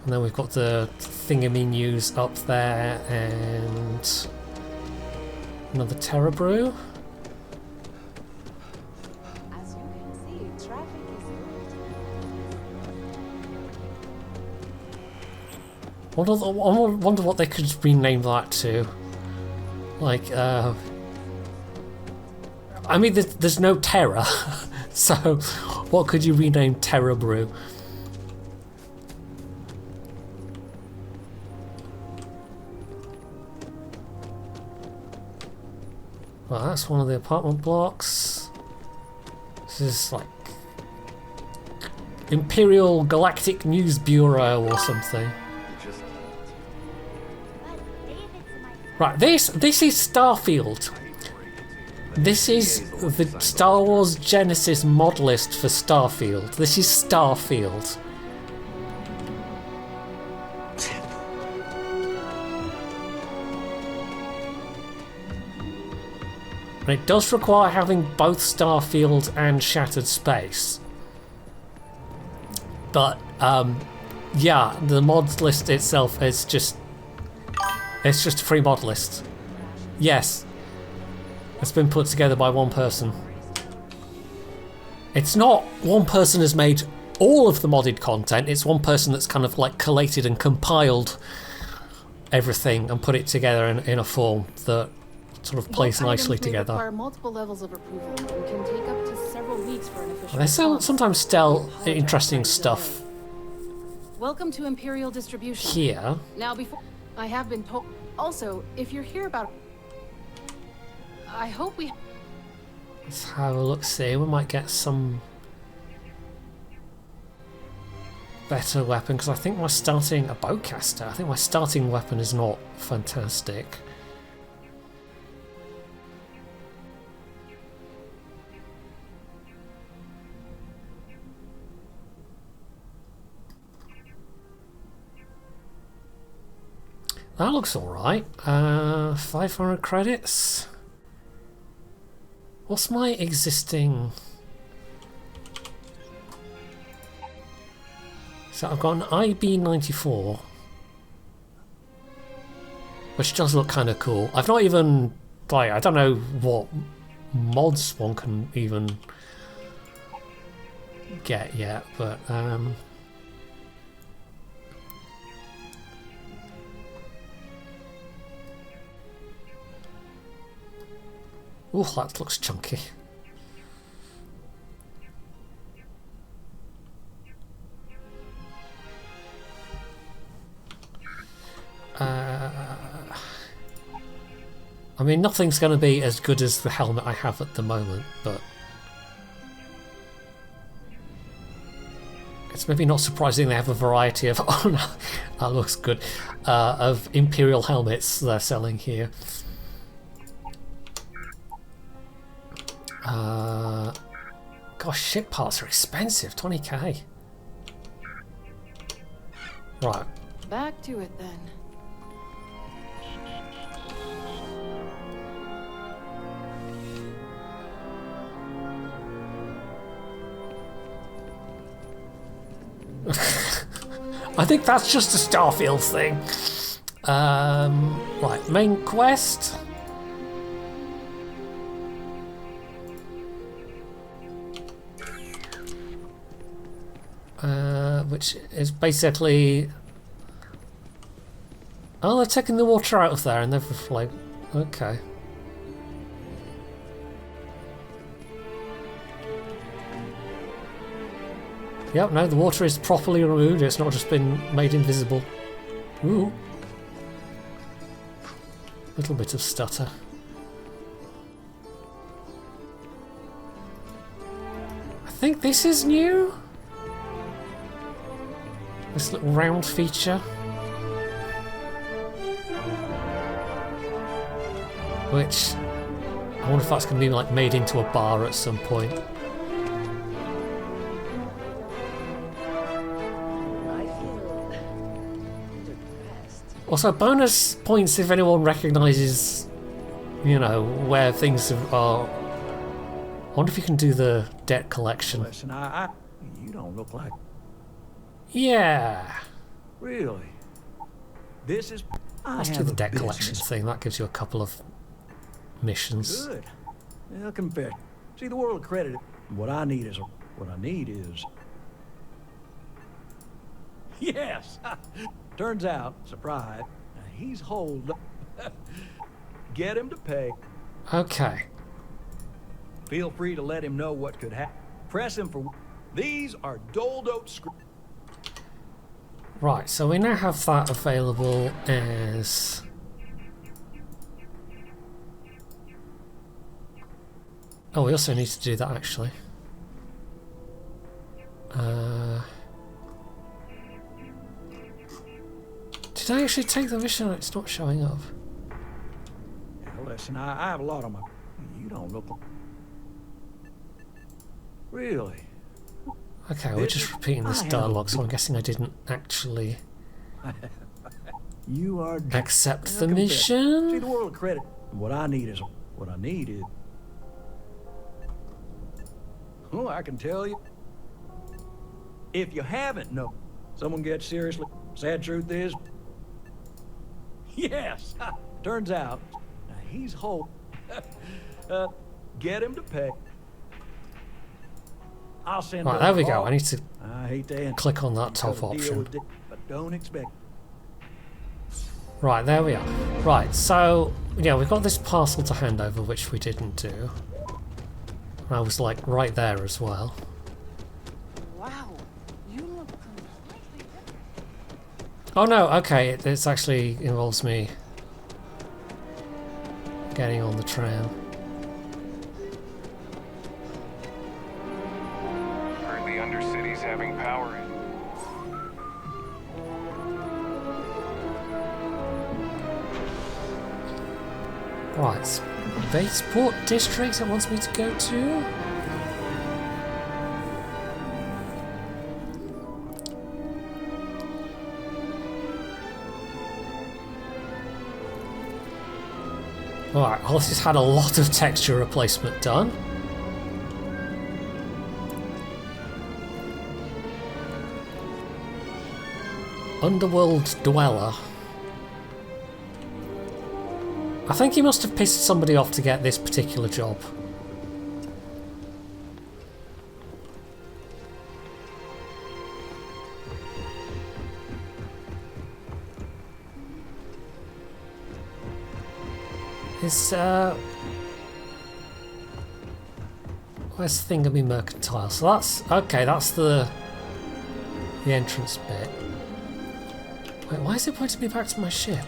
And then we've got the thingaminius up there and another Terra Brew. As you can see, traffic is I wonder what they could rename that to. Like, I mean, there's no Terra, so what could you rename Terra Brew? Well, that's one of the apartment blocks. This is like Imperial Galactic News Bureau or something. Right, this is Starfield. This is the Star Wars Genesis mod list for Starfield. This is Starfield. And it does require having both Starfield and Shattered Space. But, yeah, the mods list itself is just... It's just a free mod list. Yes. It's been put together by one person. It's not one person has made all of the modded content, it's one person that's kind of like collated and compiled everything and put it together in a form that sort of plays nicely together. Require multiple levels of approval and can take up to several weeks for an official They sometimes tell interesting stuff. Welcome to Imperial Distribution. Here. Now, before I have been told. Also, if you're here about, I hope we. Let's have a look. See, we might get some better weapon because I think my starting a bowcaster. I think my starting weapon is not fantastic. That looks alright. 500 credits. What's my existing... So I've got an IB94. Which does look kind of cool. I've not even... Like, I don't know what mods one can even get yet, but... Ooh, that looks chunky. I mean, nothing's going to be as good as the helmet I have at the moment, but it's maybe not surprising they have a variety of... Oh no, that looks good. Of Imperial helmets they're selling here. Gosh, ship parts are expensive, 20k. Right. Back to it then. I think that's just a Starfield thing. Right, main quest. Which is basically... Oh, they're taking the water out of there and they've like... Okay. Yep, no, the water is properly removed, it's not just been made invisible. Ooh. Little bit of stutter. I think this is new. This little round feature. Which, I wonder if that's going to be like made into a bar at some point. Also, bonus points if anyone recognises, you know, where things are. I wonder if you can do the debt collection. Listen, you don't look like... Yeah. Really? This is... Let's do the debt collection thing. That gives you a couple of missions. Good. I'll confess. See, the world accredited. What I need is... Yes! Turns out, surprise, he's holed up. Get him to pay. Okay. Feel free to let him know what could happen. Press him for... These are doled-out scripts. Right, so we now have that available as... Oh, we also need to do that, actually. Did I actually take the mission? It's not showing up. Yeah, listen, I have a lot on my... You don't look like... Really? Okay, we're just repeating this dialogue, so I'm guessing I didn't actually you are accept the mission. See, the world of credit. What I need is... Oh, I can tell you. If you haven't, no. Someone gets seriously... Sad truth is... Yes! Turns out, he's whole. Get him to pay. I'll send right, him there we a go. call. I need to click on that top Got a deal option. with Dick, but don't expect... Right, there we are. Right, so, yeah, we've got this parcel to hand over, which we didn't do. I was, like, right there as well. Wow, you look completely different. Oh no, okay, it's actually involves me getting on the tram. Heard the Undercity's having power in. Right, Spaceport District it wants me to go to. Alright, well, this has had a lot of texture replacement done. Underworld Dweller. I think he must have pissed somebody off to get this particular job. Where's Thingamy Mercantile? So that's okay, that's the entrance bit. Wait, why is it pointing me back to my ship?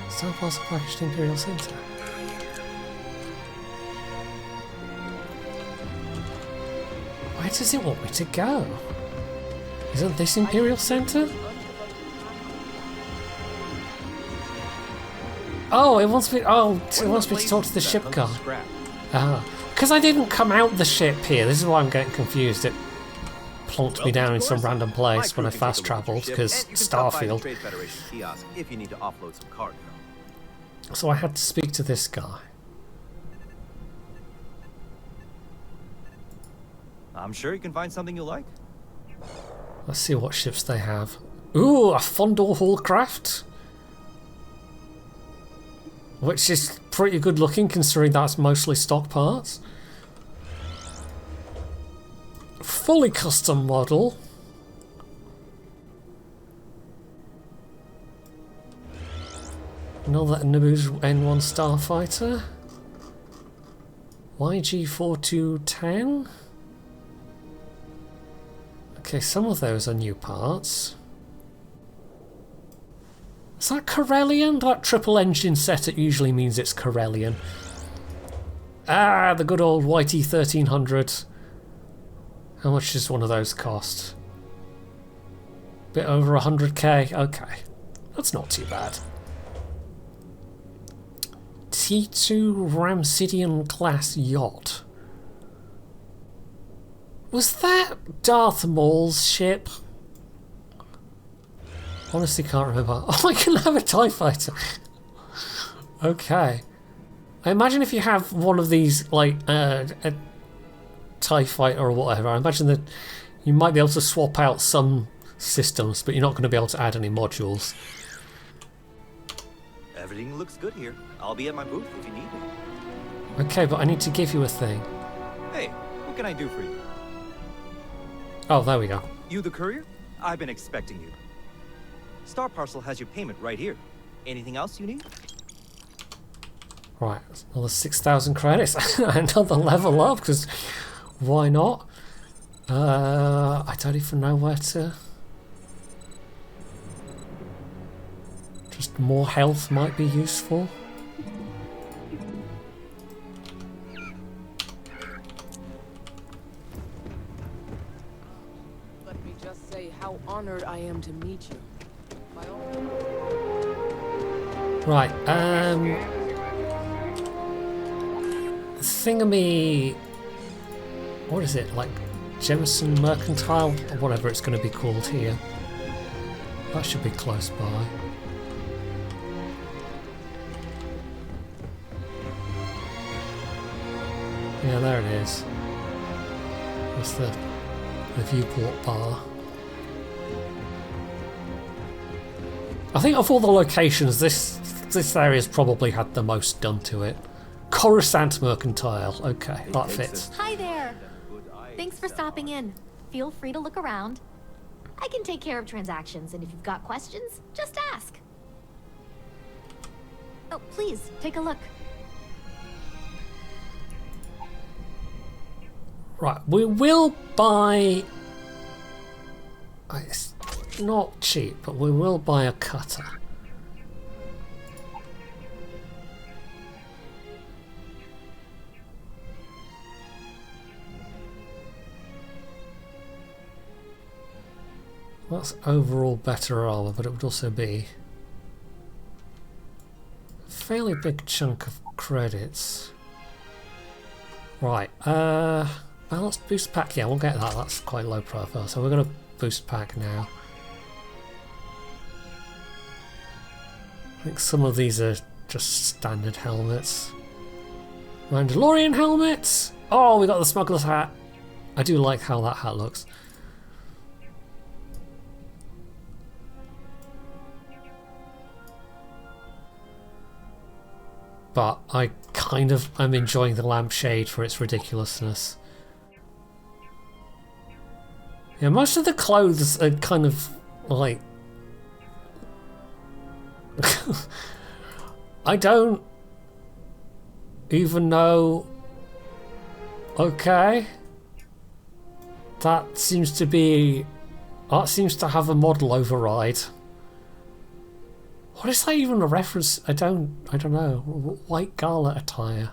Still parcel packaged Imperial Center. Where does it want me to go? Isn't this Imperial Center? Oh, it wants me. Oh, it wants me to talk to the ship guy. Ah, because I didn't come out the ship here. This is why I'm getting confused. It plonked me down in some random place when I fast travelled because Starfield. If you need to offload some cargo. So I had to speak to this guy. I'm sure you can find something you like. Let's see what ships they have. Ooh, a Fondor Hallcraft. Which is pretty good looking considering that's mostly stock parts. Fully custom model. Another Naboo's N1 Starfighter. YG4210. Okay, some of those are new parts. Is that Corellian? That triple engine setup usually means it's Corellian. Ah, the good old YT1300. How much does one of those cost? Bit over 100k. Okay, that's not too bad. T2 Ramsidian class yacht. Was that Darth Maul's ship? Honestly can't remember. Oh, I can have a TIE fighter. Okay. I imagine if you have one of these, like a TIE fighter or whatever, I imagine that you might be able to swap out some systems, but you're not going to be able to add any modules. Everything looks good here. I'll be at my booth if you need me. Okay, but I need to give you a thing. Hey, what can I do for you? Oh, there we go. You the courier? I've been expecting you. Star Parcel has your payment right here. Anything else you need? Right, another 6,000 credits. Another level up, because why not? I don't even know where to... Just more health might be useful. Let me just say how honored I am to meet you. Right, Thingamy... What is it, like Jemison Mercantile? Or whatever it's going to be called here. That should be close by. Yeah, there it is. That's the viewport bar. I think of all the locations, this area's probably had the most done to it. Coruscant Mercantile. Okay, that fits. Hi there. Thanks for stopping in. Feel free to look around. I can take care of transactions, and if you've got questions, just ask. Oh, please, take a look. Right, we will buy... It's not cheap, but we will buy a cutter. That's overall better armor, but it would also be a fairly big chunk of credits. Right, balanced boost pack, yeah, we'll get that, that's quite low profile, so we're going to boost pack now. I think some of these are just standard helmets. Mandalorian helmets! Oh, we got the smuggler's hat. I do like how that hat looks. But I kind of am enjoying the lampshade for its ridiculousness. Yeah, most of the clothes are kind of like... I don't even know... Okay. That seems to be... That seems to have a model override. What is that even a reference? I don't know. White gala attire.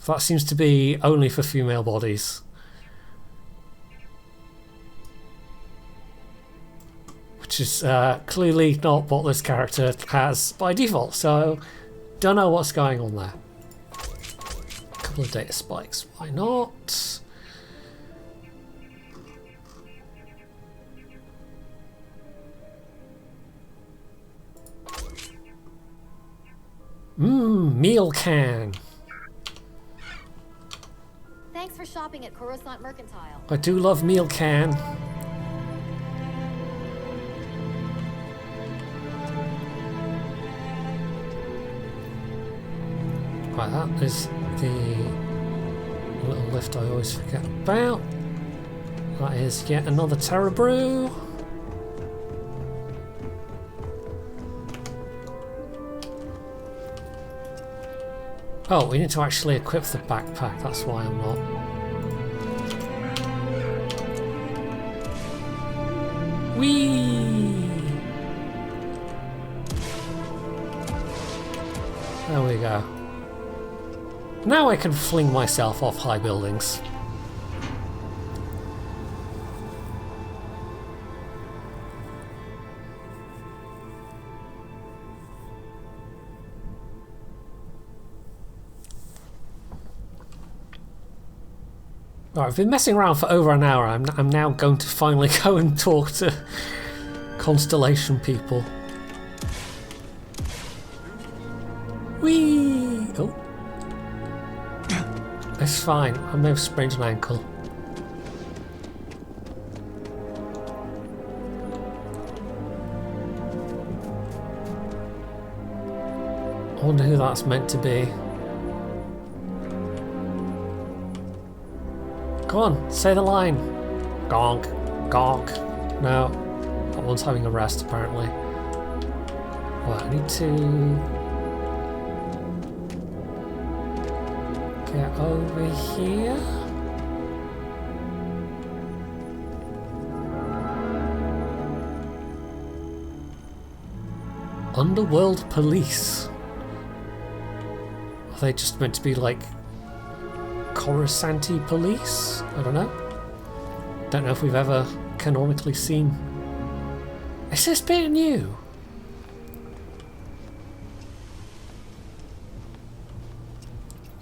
That seems to be only for female bodies. Which is clearly not what this character has by default, so don't know what's going on there. A couple of data spikes, why not? Meal can. Thanks for shopping at Coruscant Mercantile. I do love meal can. Right, that is the little lift I always forget about. That is yet another Terra Brew. Oh, we need to actually equip the backpack, that's why I'm not. Whee! There we go. Now I can fling myself off high buildings. Right, I've been messing around for over an hour. I'm now going to finally go and talk to Constellation people. Whee! Oh. It's fine. I may have sprained an ankle. I wonder who that's meant to be. Go on, say the line. Gonk, gonk. No, that one's having a rest apparently. Well, I need to get over here. Underworld Police. Are they just meant to be like Coruscanti police? I don't know. Don't know if we've ever canonically seen. Is this bit new?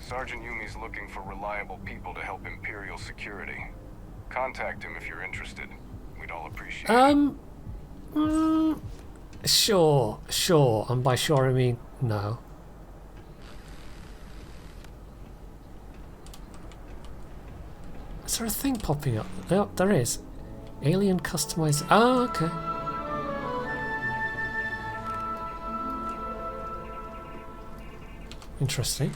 Sergeant Yumi's looking for reliable people to help Imperial security. Contact him if you're interested. We'd all appreciate it. Sure. And by sure I mean no. Is there a thing popping up? Oh, there is. Alien customized. Oh, okay. Interesting.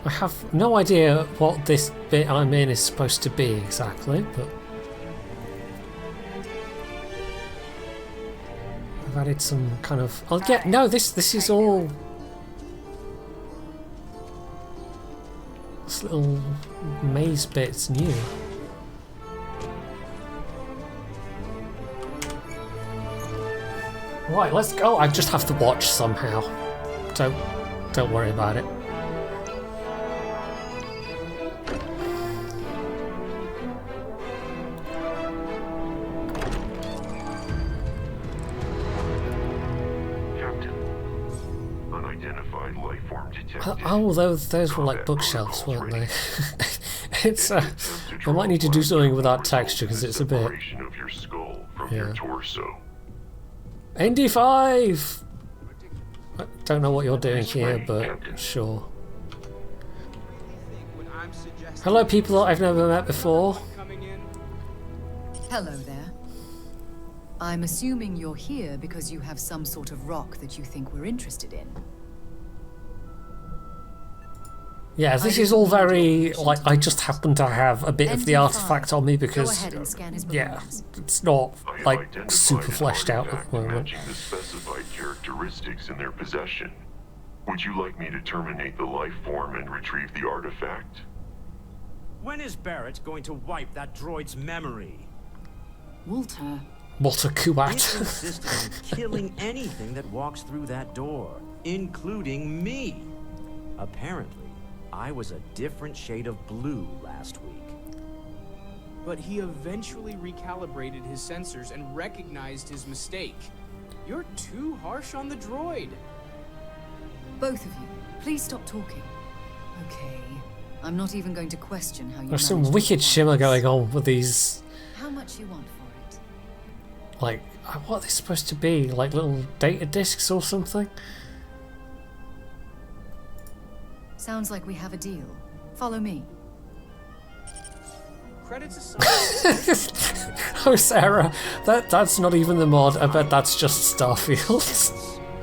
I have no idea what this bit I'm in is supposed to be exactly, but I've added some kind of. Oh yeah, no, this is all. This little maze bit's new. Right, let's go. I just have to watch somehow. Don't worry about it. Oh, those were like bookshelves, weren't they? It's I might need to do something with that texture because it's a bit. Yeah. ND5. I don't know what you're doing here, but sure. Hello, people that I've never met before. Hello there. I'm assuming you're here because you have some sort of rock that you think we're interested in. Yeah, this is all very, like, I just happen to have a bit of the artifact on me because, yeah, it's not, like, super fleshed out at the moment. Matching the specified characteristics in their possession. Would you like me to terminate the life form and retrieve the artifact? When is Barrett going to wipe that droid's memory? Walter Kuat. It insisted on killing anything that walks through that door, including me. Apparently, I was a different shade of blue last week. But he eventually recalibrated his sensors and recognized his mistake. You're too harsh on the droid. Both of you, please stop talking. Okay, I'm not even going to question how you. There's some wicked shimmer going on with these. How much you want for it? Like, what are they supposed to be? Like little data discs or something? Sounds like we have a deal. Follow me. Credits aside. Oh, Sarah, that's not even the mod. I bet that's just Starfield.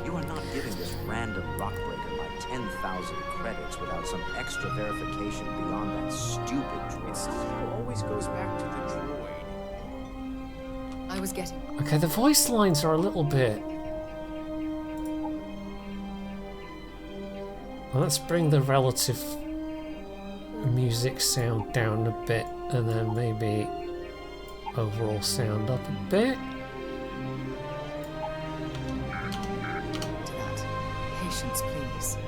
You are not giving this random rockbreaker my 10,000 credits without some extra verification beyond that stupid droid. It always goes back to the droid. I was getting. Okay, the voice lines are a little bit... Well, let's bring the relative music sound down a bit, and then maybe overall sound up a bit. Patience, please.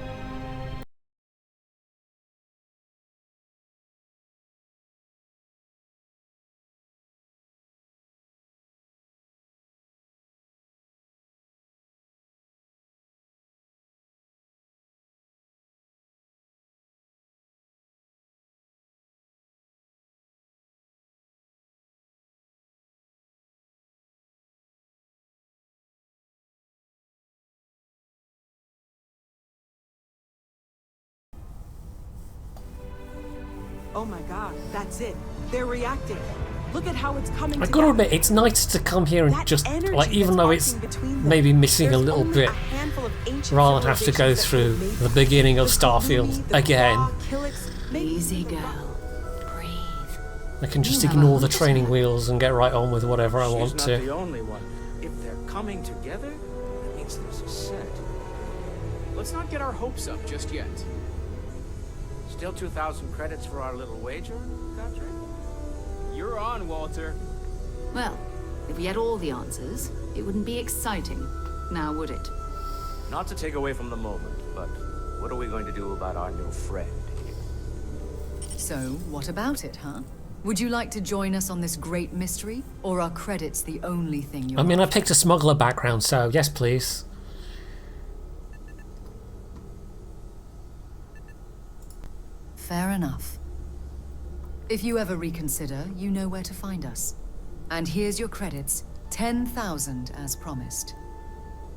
Oh my god, that's it. They're reacting. Look at how it's coming I together. gotta admit, it's nice to come here and just, like, even though it's maybe missing a little bit, rather than have to go through the beginning of Starfield again. Easy, girl. I can just ignore the training wheels and get right on with whatever I want She's to. not the only one. If they're coming together, that means there's a set. Let's not get our hopes up just yet. Still 2,000 credits for our little wager, Godric? You're on, Walter. Well, if we had all the answers, it wouldn't be exciting, now would it? Not to take away from the moment, but what are we going to do about our new friend here? So, what about it, huh? Would you like to join us on this great mystery, or are credits the only thing you're... I mean, I picked a smuggler background, so yes, please. Fair enough. If you ever reconsider, you know where to find us. And here's your credits, 10,000 as promised.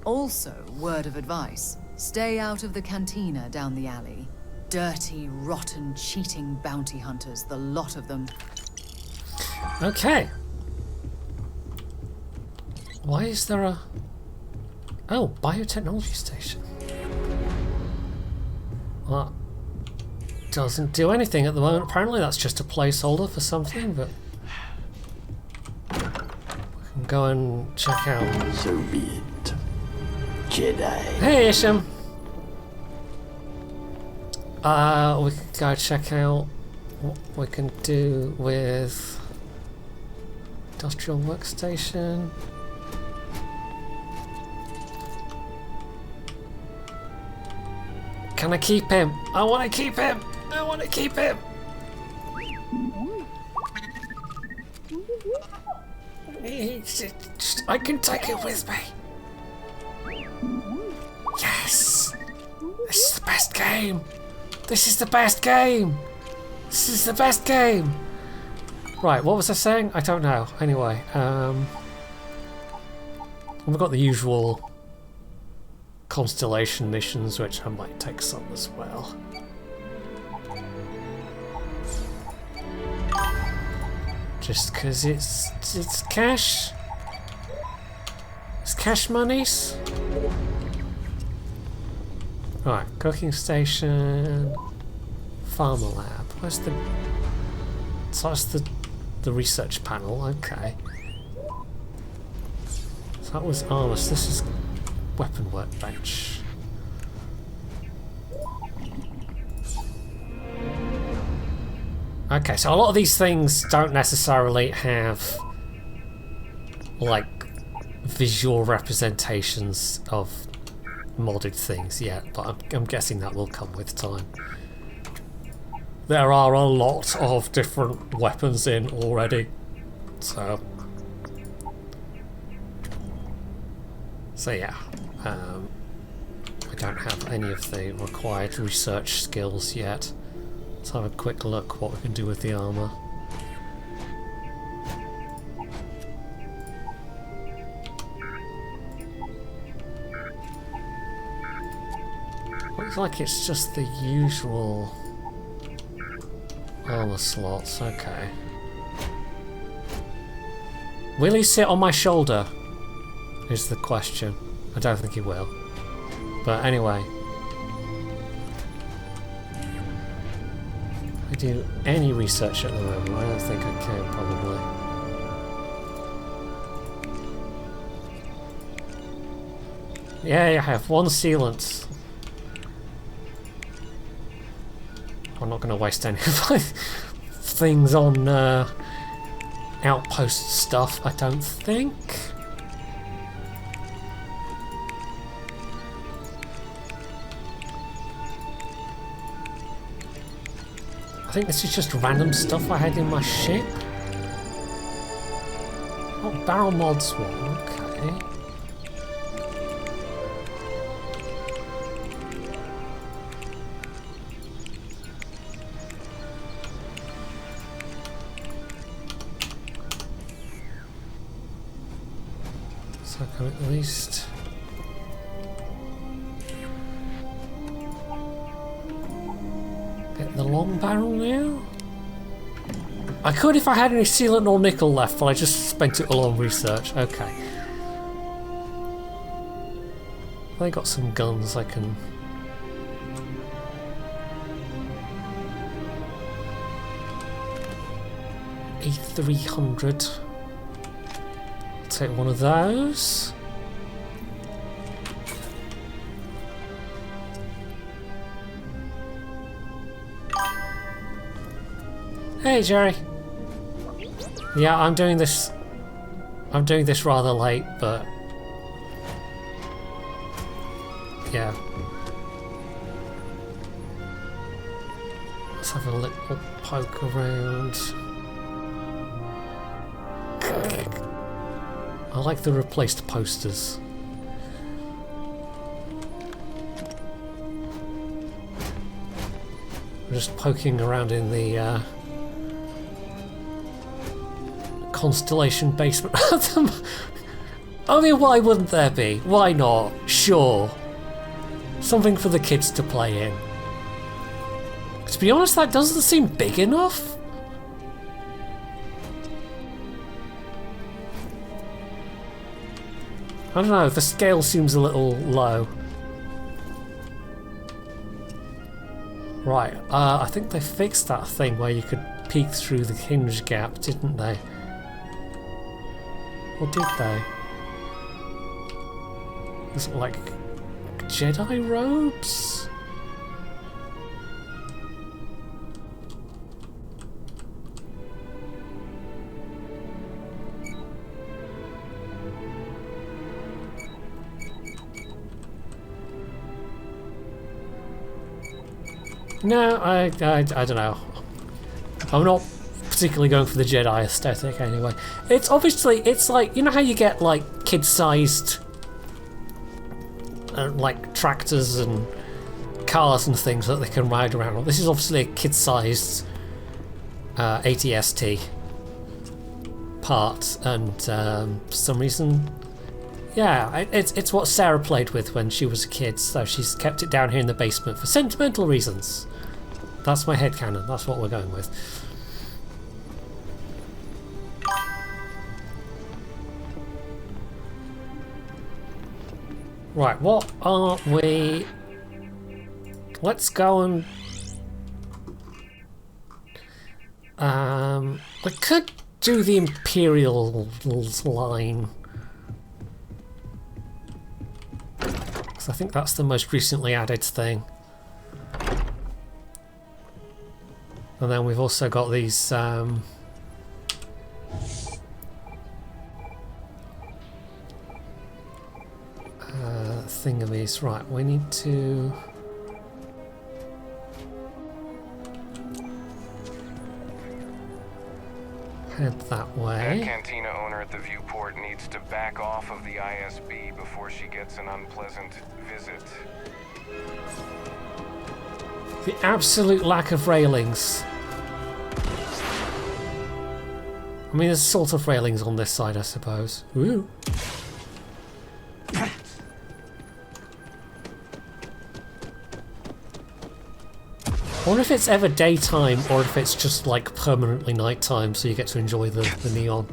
Also, word of advice, stay out of the cantina down the alley. Dirty, rotten, cheating bounty hunters, the lot of them. Okay. Why is there a... Oh, biotechnology station. Well, doesn't do anything at the moment. Apparently that's just a placeholder for something, but... we can go and check out... So be it, Jedi. Hey, Isham! We can go check out what we can do with... industrial workstation. Can I keep him? I want to keep him! I want to keep him! I can take it with me. Yes! This is the best game! This is the best game! This is the best game! Right, what was I saying? I don't know. Anyway, we've got the usual constellation missions, which I might take some as well. Just because it's cash. It's cash monies. Right, cooking station, farmer lab. Where's the? So that's the research panel. Okay. So that was armor. So this is weapon workbench. Okay, so a lot of these things don't necessarily have like visual representations of modded things yet, but I'm guessing that will come with time. There are a lot of different weapons in already, so yeah, I don't have any of the required research skills yet. Let's have a quick look what we can do with the armor. Looks like it's just the usual armor slots. Okay. Will he sit on my shoulder? Is the question. I don't think he will. But anyway. I do any research at the moment. I don't think I can, probably. Yeah, I have 1 sealant. I'm not going to waste any of my things on outpost stuff, I don't think. I think this is just random stuff I had in my ship. Oh, barrel mods 1, okay. So I can at least... get the long barrel now? I could if I had any sealant or nickel left, but I just spent it all on research. Okay. I got some guns I can... A300. I'll take one of those. Hey, Jerry. Yeah, I'm doing this rather late, but yeah. Let's have a little poke around. I like the replaced posters. I'm just poking around in the Constellation basement. I mean, why wouldn't there be? Why not? Sure. Something for the kids to play in. To be honest, that doesn't seem big enough. I don't know, the scale seems a little low. Right, I think they fixed that thing where you could peek through the hinge gap, didn't they? Or did they? Is it like Jedi robes? No, I don't know. I'm not particularly going for the Jedi aesthetic anyway. It's obviously, it's like, you know how you get like kid-sized like tractors and cars and things that they can ride around on. This is obviously a kid-sized ATST part, and for some reason, yeah, it's what Sarah played with when she was a kid, so she's kept it down here in the basement for sentimental reasons. That's my headcanon, that's what we're going with. Right, what are we... Let's go and... we could do the Imperials line. Because I think that's the most recently added thing. And then we've also got these... thingamies. Right, we need to head that way. That cantina owner at the viewport needs to back off of the ISB before she gets an unpleasant visit. The absolute lack of railings. I mean, there's sort of railings on this side, I suppose. Ooh. I wonder if it's ever daytime or if it's just like permanently nighttime, so you get to enjoy the neon.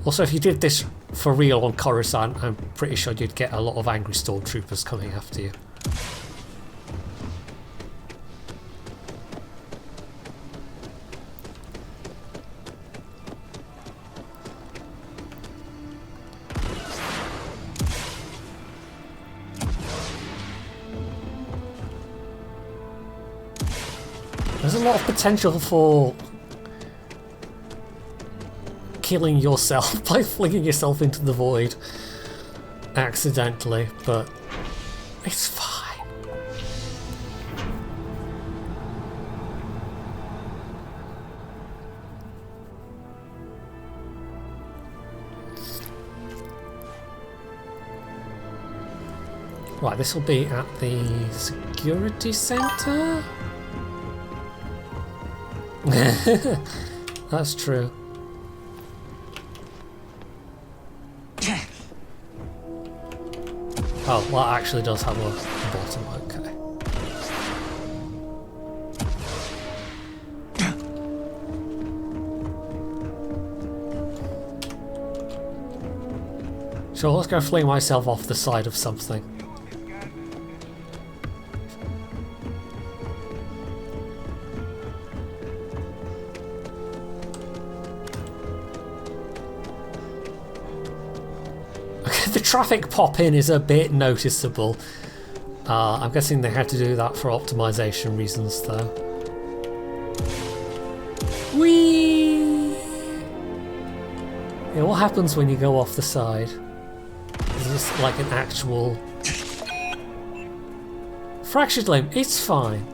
Also, if you did this for real on Coruscant, I'm pretty sure you'd get a lot of angry stormtroopers coming after you. a lot of potential for killing yourself by flinging yourself into the void accidentally, but it's fine. Right, this will be at the security center. That's true. Oh, well, it actually does have a bottom, okay. Sure, let's go fling myself off the side of something. The traffic pop-in is a bit noticeable. I'm guessing they had to do that for optimization reasons, though. Whee! Yeah, what happens when you go off the side? Is this like an actual... Fractured limb, it's fine.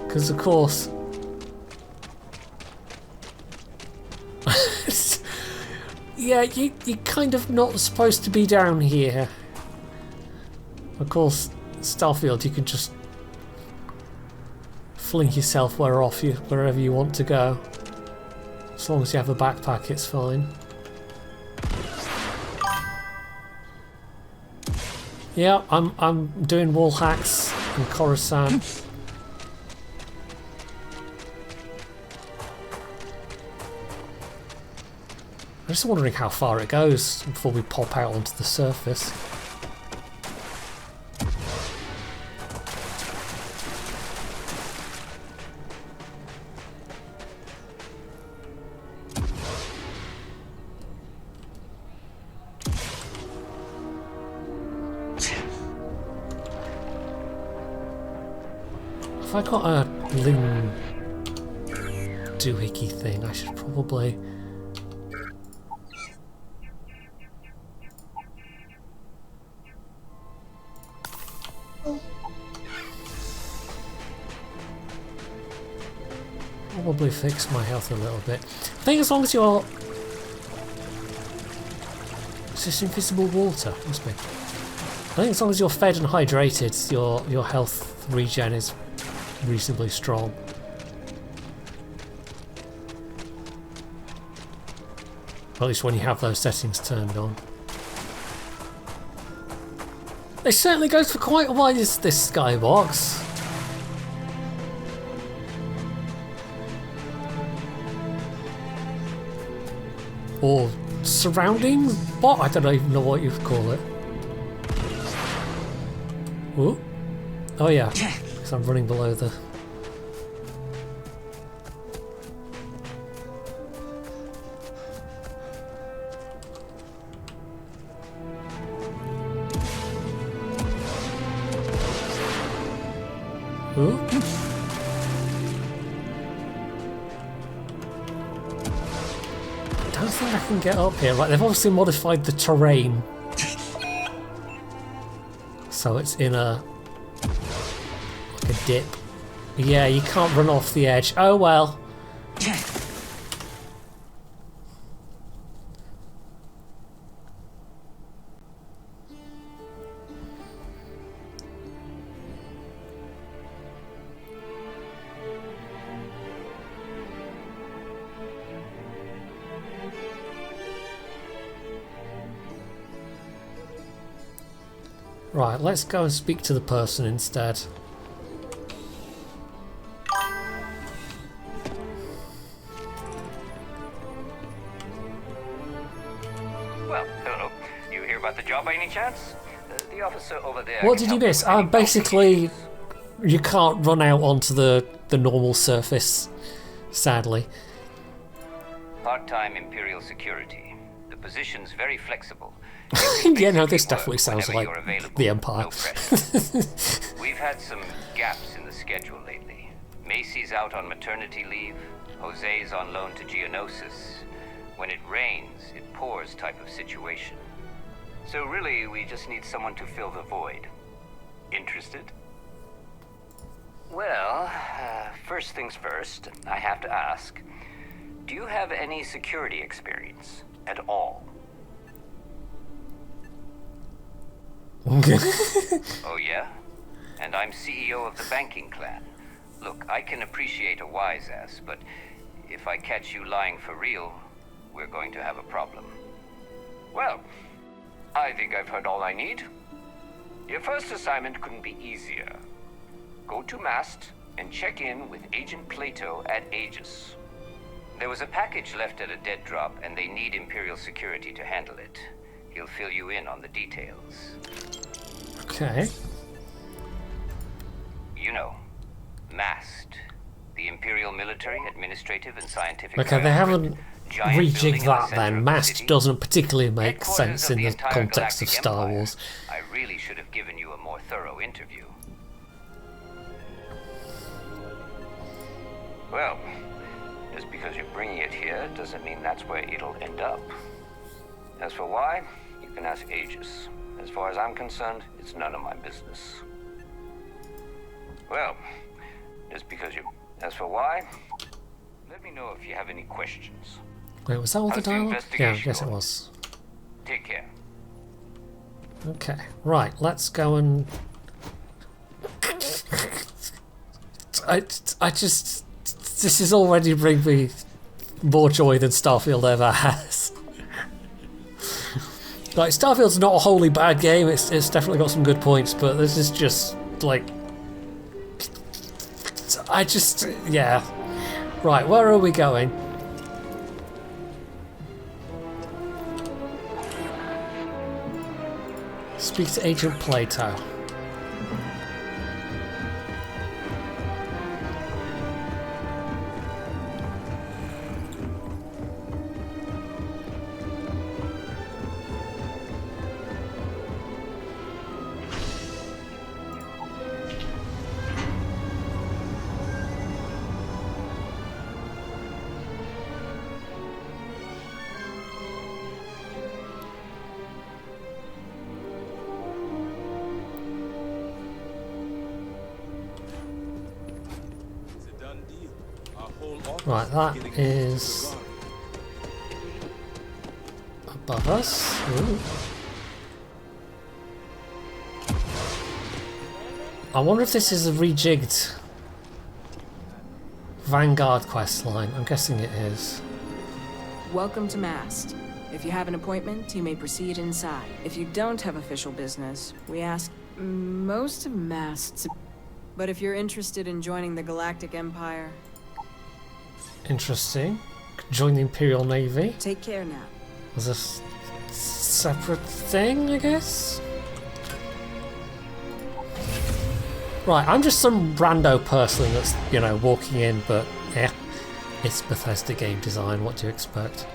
Because, of course... Yeah, you're kind of not supposed to be down here. Of course, Starfield, you can just fling yourself wherever you want to go. As long as you have a backpack, it's fine. Yeah, I'm doing wall hacks in Coruscant. I'm just wondering how far it goes before we pop out onto the surface. If I got a limb doohickey thing, I should probably... Probably fix my health a little bit. I think as long as you're... Is this invisible water? Must be. I think as long as you're fed and hydrated, your health regen is reasonably strong. Or at least when you have those settings turned on. It certainly goes for quite a while, this skybox. Or surrounding bot? I don't even know what you'd call it. Ooh. Oh yeah, because I'm running below the... Ooh. I don't think I can get up here. Right, they've obviously modified the terrain. So it's in a... like a dip. Yeah, you can't run off the edge. Oh well. Right, let's go and speak to the person instead. Well, hello. You hear about the job by any chance? The officer over there... What did you miss? Basically, you can't run out onto the normal surface, sadly. Part-time Imperial security. The position's very flexible. Yeah, no, this definitely sounds like the Empire. No pressure. We've had some gaps in the schedule lately. Macy's out on maternity leave. Jose's on loan to Geonosis. When it rains, it pours type of situation. So really, we just need someone to fill the void. Interested? Well, first things first, I have to ask, do you have any security experience at all? Oh yeah? And I'm CEO of the banking clan. Look, I can appreciate a wise ass, but if I catch you lying for real, we're going to have a problem. Well, I think I've heard all I need. Your first assignment couldn't be easier. Go to Mast and check in with Agent Plato at Aegis. There was a package left at a dead drop, and they need Imperial security to handle it. He'll fill you in on the details. Okay. You know, Mast. The Imperial military, administrative, and scientific... Okay, they haven't rejigged that then. Mast doesn't particularly make sense in the context of Star Wars. I really should have given you a more thorough interview. Well, just because you're bringing it here doesn't mean that's where it'll end up. As for why, you can ask Aegis. As far as I'm concerned, it's none of my business. Well, just because you... As for why, let me know if you have any questions. Wait, was that all the dialogue? Yeah, I guess it was. Take care. Okay, right, let's go and... I just... This is already bringing me more joy than Starfield ever has. Like, Starfield's not a wholly bad game, it's definitely got some good points, but this is just, like... yeah. Right, where are we going? Speak to Agent Plato. Right, that is above us. Ooh. I wonder if this is a rejigged Vanguard quest line. I'm guessing it is. Welcome to Mast. If you have an appointment, you may proceed inside. If you don't have official business, we ask most of Mast's. But if you're interested in joining the Galactic Empire... Interesting. Join the Imperial Navy. Take care now. As a separate thing, I guess? Right, I'm just some rando person that's, you know, walking in, but yeah, it's Bethesda game design, what do you expect?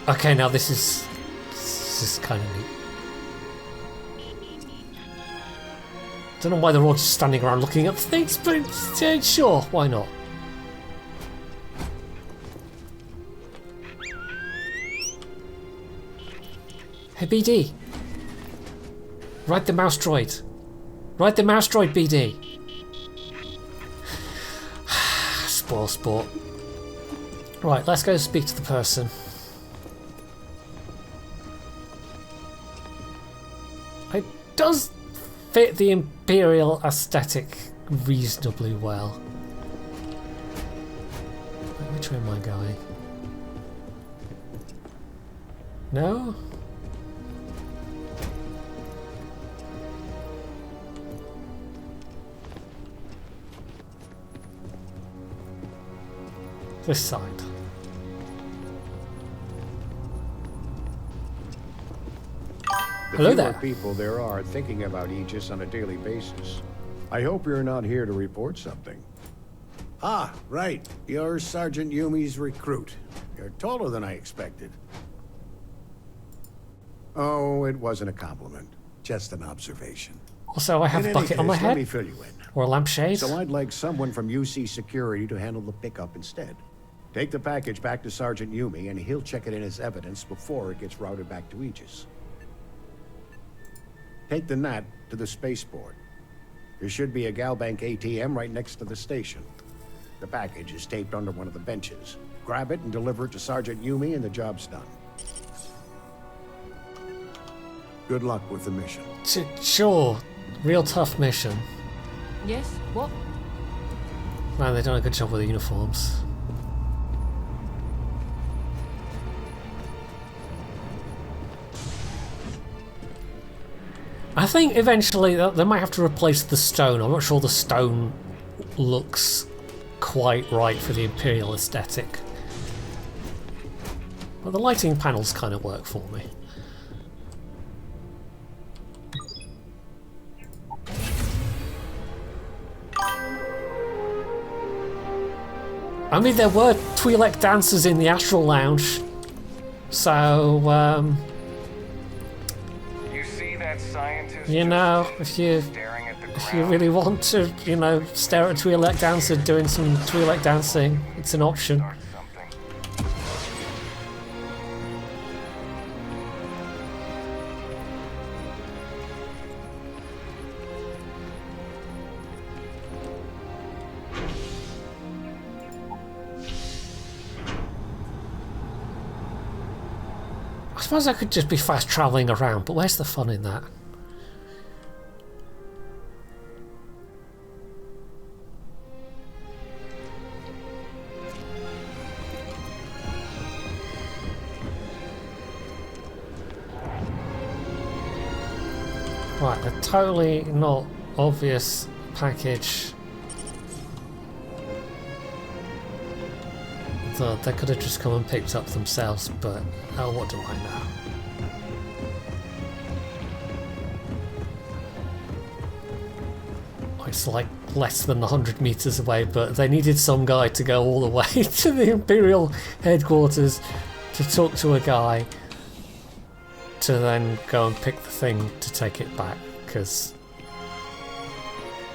Okay, now this is kind of neat. Don't know why they're all just standing around looking at things, but sure, why not? Hey BD, ride the mouse droid. Ride the mouse droid, BD. Spoil sport. Right, let's go speak to the person. It does fit the Imperial aesthetic reasonably well. Which way am I going? No? This side. The Hello fewer there. people there are thinking about Aegis on a daily basis. I hope you're not here to report something. Ah, right. You're Sergeant Yumi's recruit. You're taller than I expected. Oh, it wasn't a compliment. Just an observation. Also, I have In a any bucket on my case, head. Let me fill you in. Or a lampshade. So I'd like someone from UC Security to handle the pickup instead. Take the package back to Sergeant Yumi, and he'll check it in as evidence before it gets routed back to Aegis. Take the NAT to the spaceport. There should be a Galbank ATM right next to the station. The package is taped under one of the benches. Grab it and deliver it to Sergeant Yumi, and the job's done. Good luck with the mission. Sure. Real tough mission. Yes? What? Man, they've done a good job with the uniforms. I think eventually they might have to replace the stone. I'm not sure the stone looks quite right for the Imperial aesthetic. But the lighting panels kind of work for me. I mean, there were Twi'lek dancers in the Astral Lounge, so You see that scientist? you know, if you really want to, you know, stare at a Twi'lek dancer doing some Twi'lek dancing, it's an option. I suppose I could just be fast travelling around, but where's the fun in that? Right, a totally not obvious package. So they could have just come and picked up themselves, but oh, what do I know? It's like less than 100 meters away, but they needed some guy to go all the way to the Imperial headquarters to talk to a guy to then go and pick the thing to take it back, because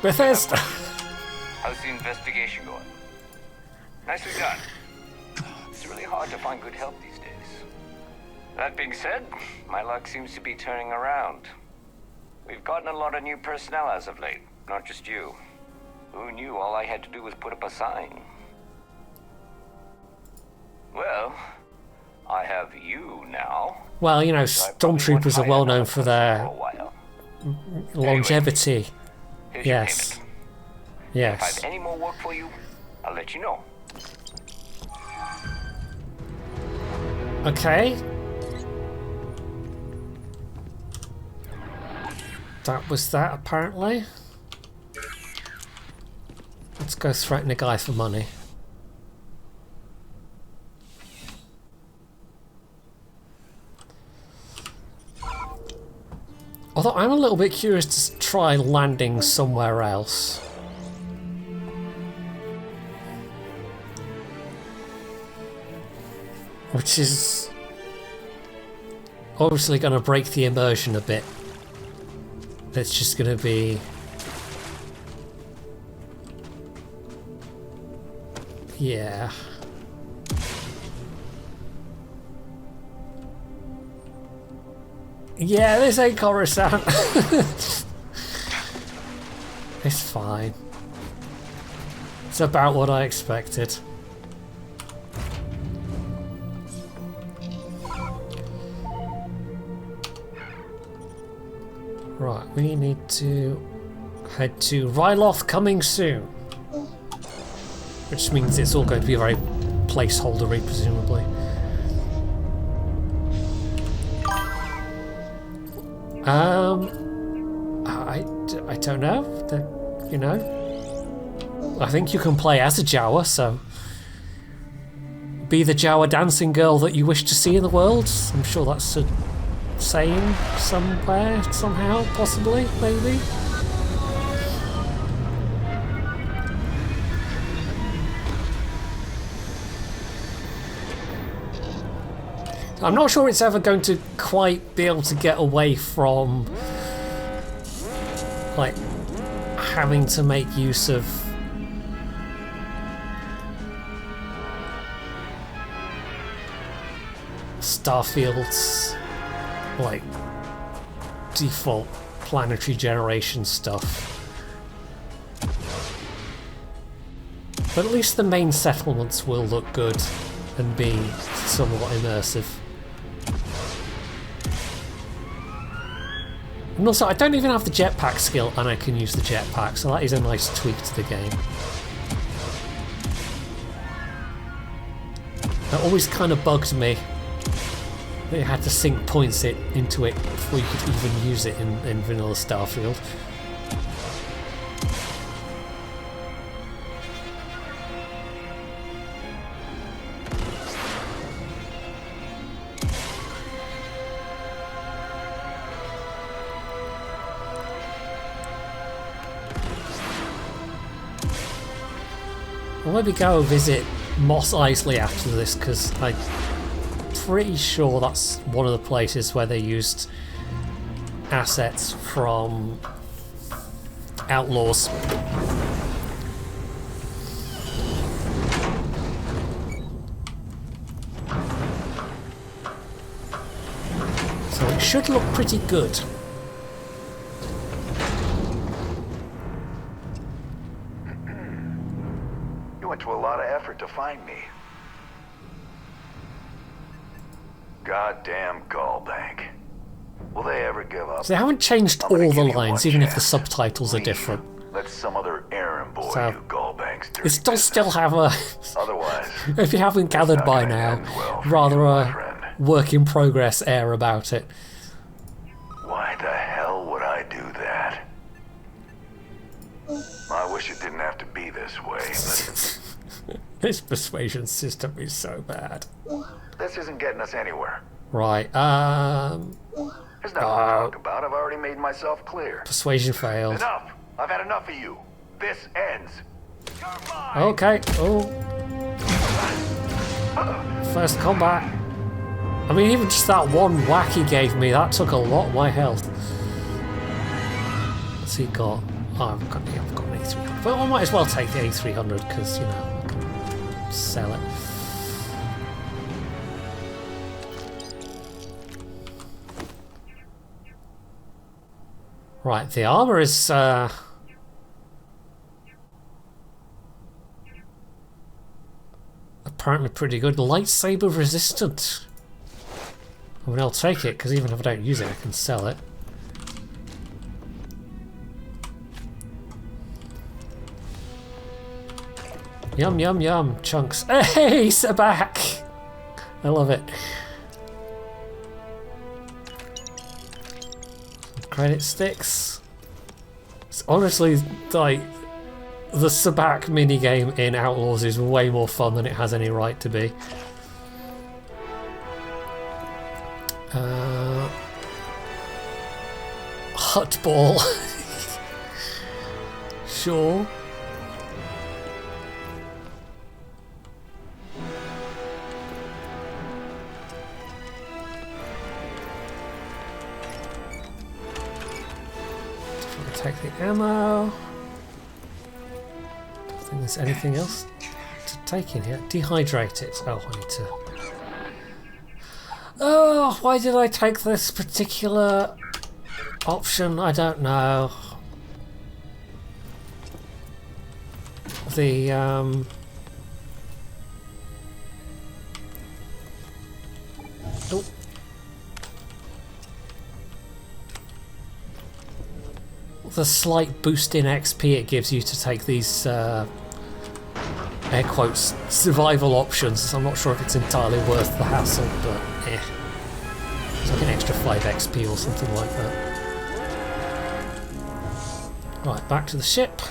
Bethesda. How's the investigation going? Nicely done. It's really hard to find good help these days. That being said, my luck seems to be turning around. We've gotten a lot of new personnel as of late, not just you. Who knew all I had to do was put up a sign? Well, I have you now. Well, you know, stormtroopers are well known for their longevity. Here's Yes. your payment. Yes. If I have any more work for you, I'll let you know. Okay. That was that, apparently. Let's go threaten a guy for money. Although I'm a little bit curious to try landing somewhere else. Which is obviously going to break the immersion a bit. It's just going to be... yeah. Yeah, this ain't Coruscant. It's fine. It's about what I expected. Right, we need to head to Ryloth coming soon. Which means it's all going to be very placeholdery, presumably. I don't know. You know, I think you can play as a Jawa, so be the Jawa dancing girl that you wish to see in the world. I'm sure that's a saying somewhere, somehow, possibly, maybe. I'm not sure it's ever going to quite be able to get away from like having to make use of Starfield's like default planetary generation stuff. But at least the main settlements will look good and be somewhat immersive. And also, I don't even have the jetpack skill, and I can use the jetpack, so that is a nice tweak to the game. That always kind of bugged me that you had to sink points into it before you could even use it in vanilla Starfield. I'll maybe go visit Mos Eisley after this, because I'm pretty sure that's one of the places where they used assets from Outlaws. So it should look pretty good. To a lot of effort to find me. Goddamn Gallbank. Will they ever give up? So they haven't changed all the lines, even if the subtitles are different. Let some other errand boy So do Gallbank's dirty it does still have a, Otherwise, if you haven't gathered by now, rather a work in progress air about it. why the hell would I do that? I wish it didn't have to be this way, but This persuasion system is so bad. this isn't getting us anywhere. Right, There's nothing to talk about. I've already made myself clear. persuasion failed. Enough! I've had enough of you. This ends. Okay, oh. First combat. I mean, even just that one whack he gave me, that took a lot of my health. What's he got? Oh, I've got an A300. But I might as well take the A300, because, you know, I can sell it. Right, the armor is apparently pretty good. Lightsaber resistant. I mean, I'll take it, because even if I don't use it, I can sell it. Yum, yum, yum. Chunks. Hey, Sabak! I love it. Credit sticks. It's honestly, like, the Sabak minigame in Outlaws is way more fun than it has any right to be. Hutball. Sure. Take the ammo. I don't think there's anything else to take in here. Dehydrate it. Oh, I need to. Oh, why did I take this particular option? I don't know. The oh. The slight boost in XP it gives you to take these air quotes survival options. I'm not sure if it's entirely worth the hassle, but eh. It's like an extra 5 XP or something like that. Right, back to the ship.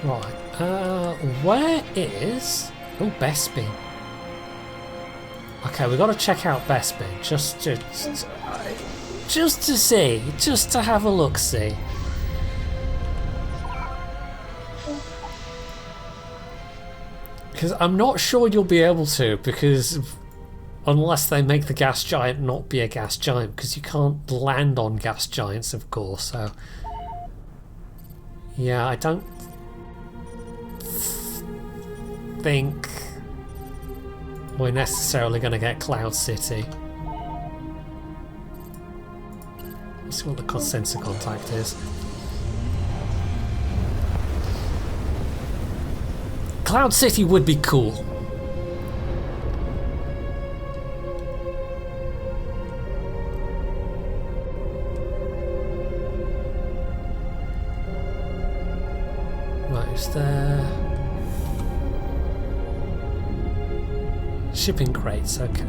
Right, where is... Oh, Bespin. Okay, we've got to check out Bespin, just to see, just to have a look-see. Because I'm not sure you'll be able to, because unless they make the gas giant not be a gas giant, because you can't land on gas giants, of course, so... Yeah, I don't think we're necessarily going to get Cloud City. Let's see what the sensor contact is. Cloud City would be cool. Right, is there... Shipping crates, okay.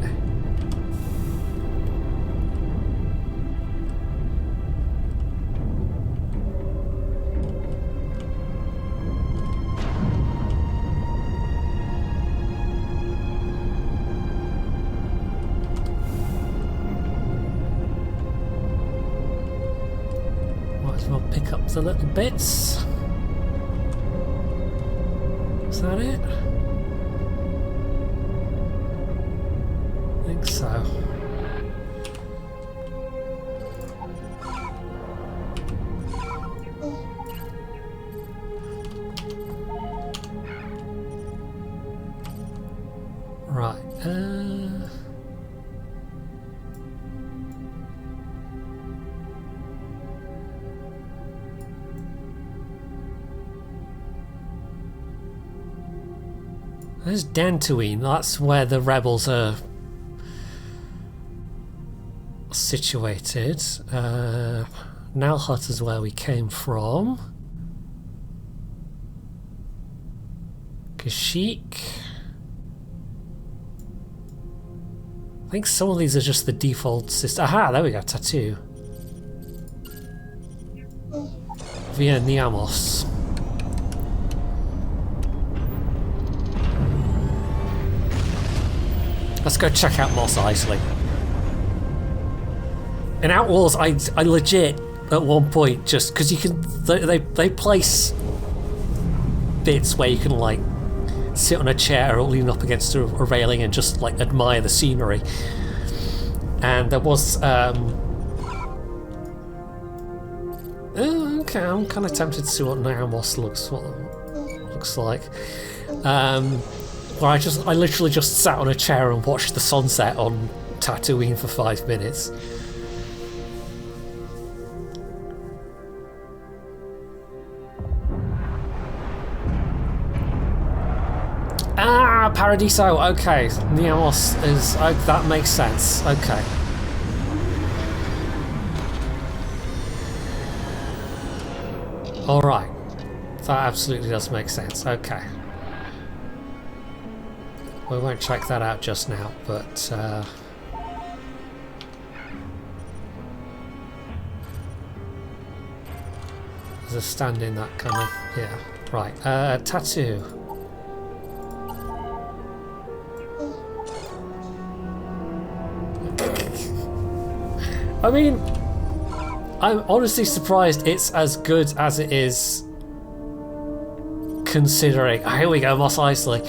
Might as well pick up the little bits. Is that it? I think so. Right, there's Dantooine, that's where the rebels are situated. Nalhut is where we came from. Kashyyyk. I think some of these are just the default system. Aha, there we go, Tattoo. Via Niamos. Let's go check out Mos Eisley. In Outlaws, I legit at one point just because you can they place bits where you can like sit on a chair or lean up against a railing and just like admire the scenery. And there was okay, I'm kind of tempted to see what Niamos looks like. Where I literally just sat on a chair and watched the sunset on Tatooine for 5 minutes. Ah, Paradiso. Okay, Niamos is that makes sense. Okay. All right, that absolutely does make sense. Okay. We won't check that out just now, but there's a stand in that kind of, yeah. Right, Tattoo. I mean, I'm honestly surprised it's as good as it is, considering, oh, here we go, Mos Eisley.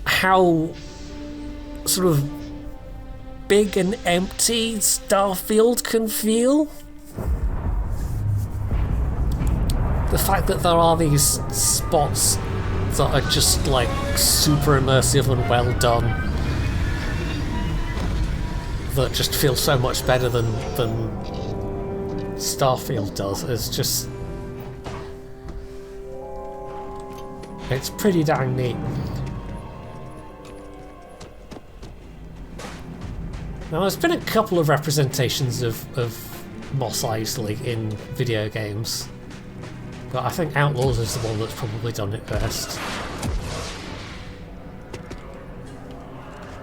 How sort of big and empty Starfield can feel. The fact that there are these spots that are just like super immersive and well done, that just feel so much better than Starfield does, is just, it's pretty dang neat. Now, there's been a couple of representations of Mos Eisley in video games, but I think Outlaws is the one that's probably done it best.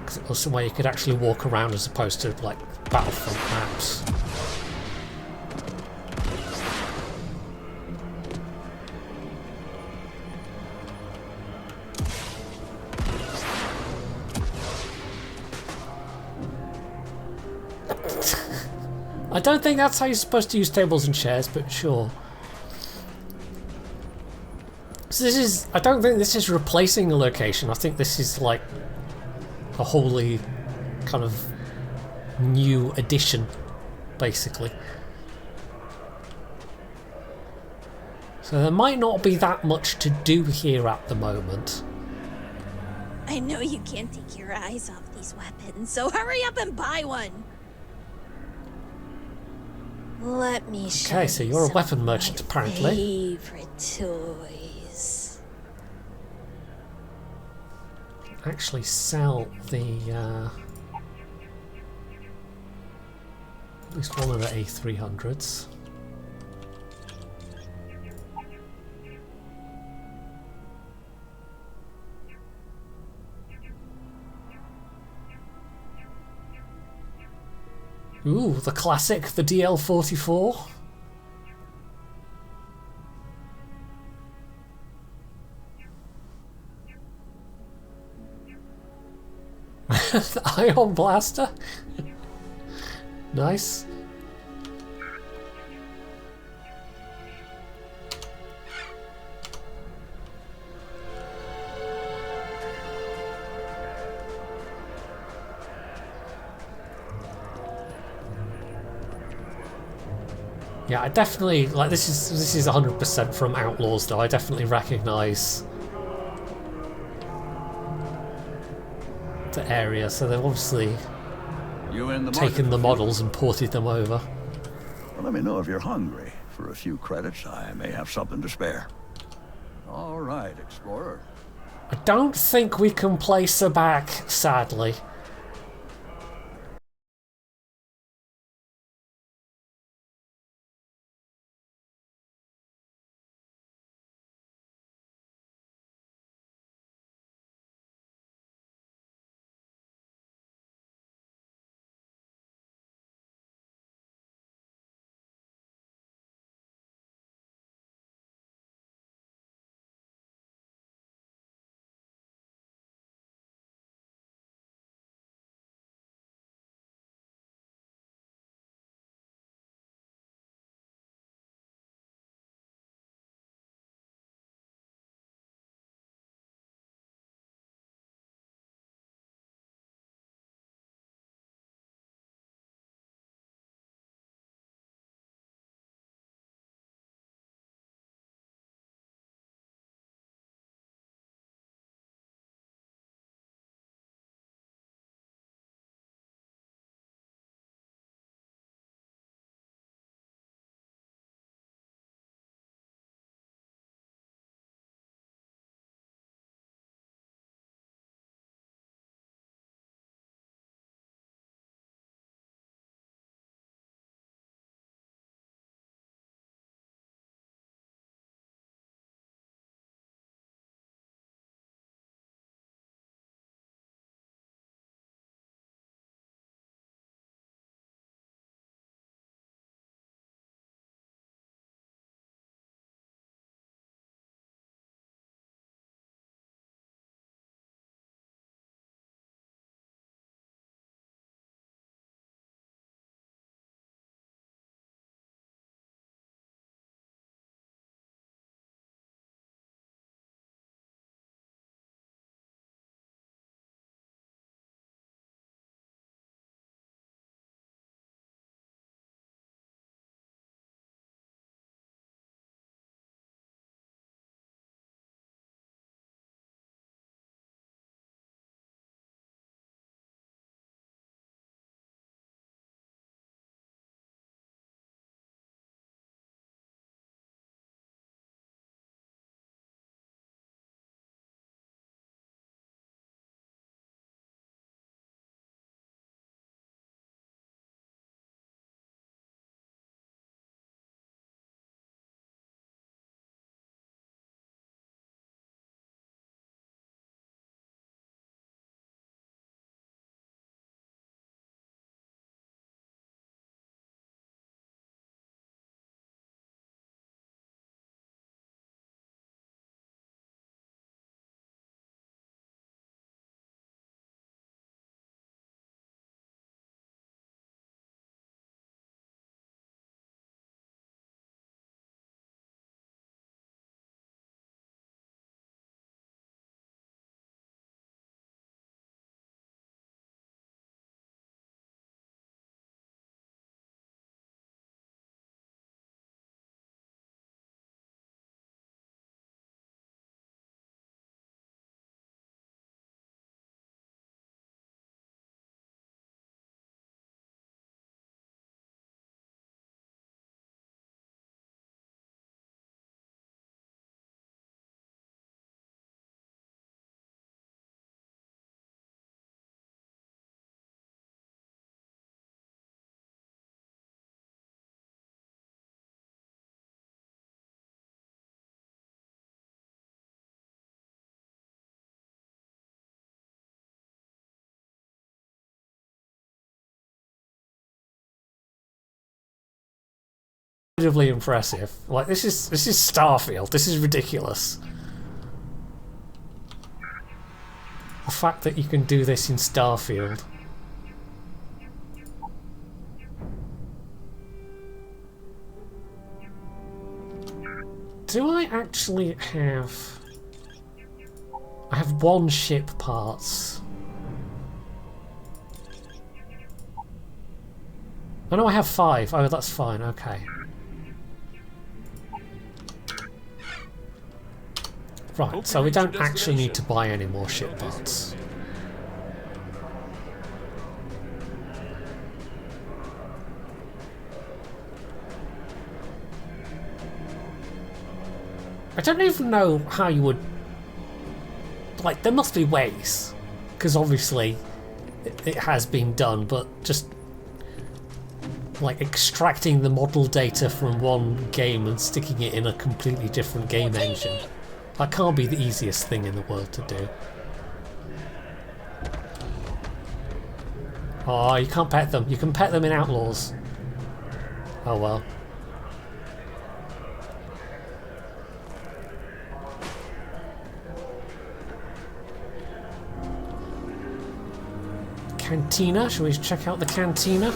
Because it was somewhere you could actually walk around as opposed to, like, Battlefront maps. I don't think that's how you're supposed to use tables and chairs, but sure. So this is... I don't think this is replacing a location. I think this is like a wholly kind of new addition, basically. So there might not be that much to do here at the moment. I know you can't take your eyes off these weapons, so hurry up and buy one. Let me show Okay, so you're a weapon merchant, apparently. favorite toys. Actually sell the at least one of the A300s. Ooh, the classic, the DL-44. The Ion Blaster. Nice. Yeah, I definitely like this is 100% from Outlaws though. I definitely recognise the area, so they've obviously taken the models and ported them over. Well, let me know if you're hungry. For a few credits, I may have something to spare. All right, Explorer. I don't think we can place her back, sadly. incredibly impressive. Like, this is Starfield. This is ridiculous. The fact that you can do this in Starfield. Do I actually have... I have 1 ship parts. Oh no, I have 5. Oh, that's fine, okay. Right, so we don't actually need to buy any more ship parts. I don't even know how you would... Like, there must be ways. Because obviously it has been done, but just... like extracting the model data from one game and sticking it in a completely different game engine. That can't be the easiest thing in the world to do. Oh, you can't pet them. You can pet them in Outlaws. Oh well. Cantina? Shall we check out the cantina?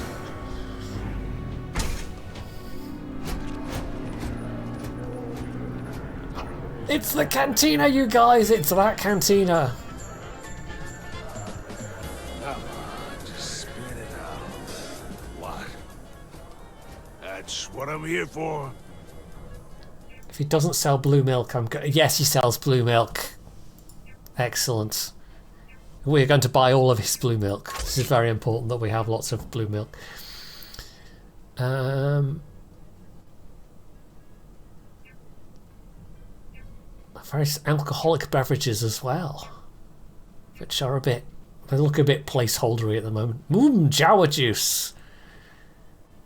It's the cantina, you guys! It's that cantina! Come on, just spit it out. What? That's what I'm here for. If he doesn't sell blue milk, I'm going... Yes, he sells blue milk. Excellent. We're going to buy all of his blue milk. This is very important that we have lots of blue milk. Various alcoholic beverages as well, which are they look a bit placeholdery at the moment. Jawa juice,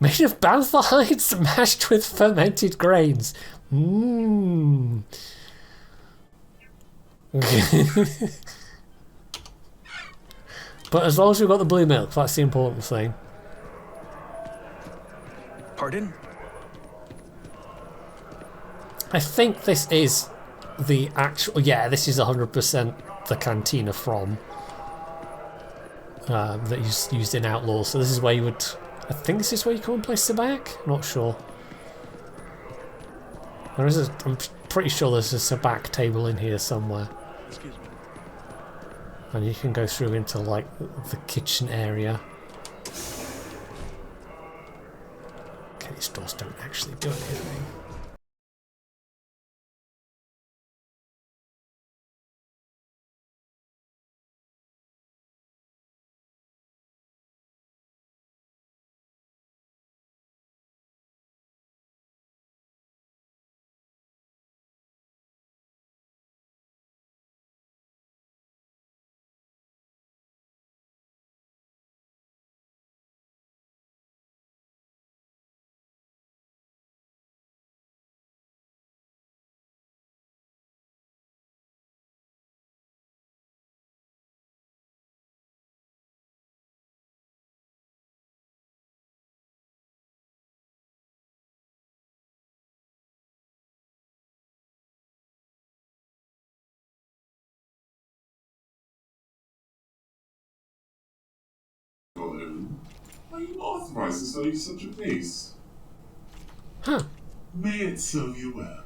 made of bantha hides mashed with fermented grains. But as long as we've got the blue milk, that's the important thing. Pardon? I think this is the actual... Yeah, this is 100% the cantina from that is used in Outlaws. So this is where you would... I think this is where you come and place the bag? Not sure. There is I'm pretty sure there's a sabacc table in here somewhere. Excuse me. And you can go through into like the kitchen area. Okay, these doors don't actually do anything. Are you authorized to sell you such a piece? Huh. May it serve you well.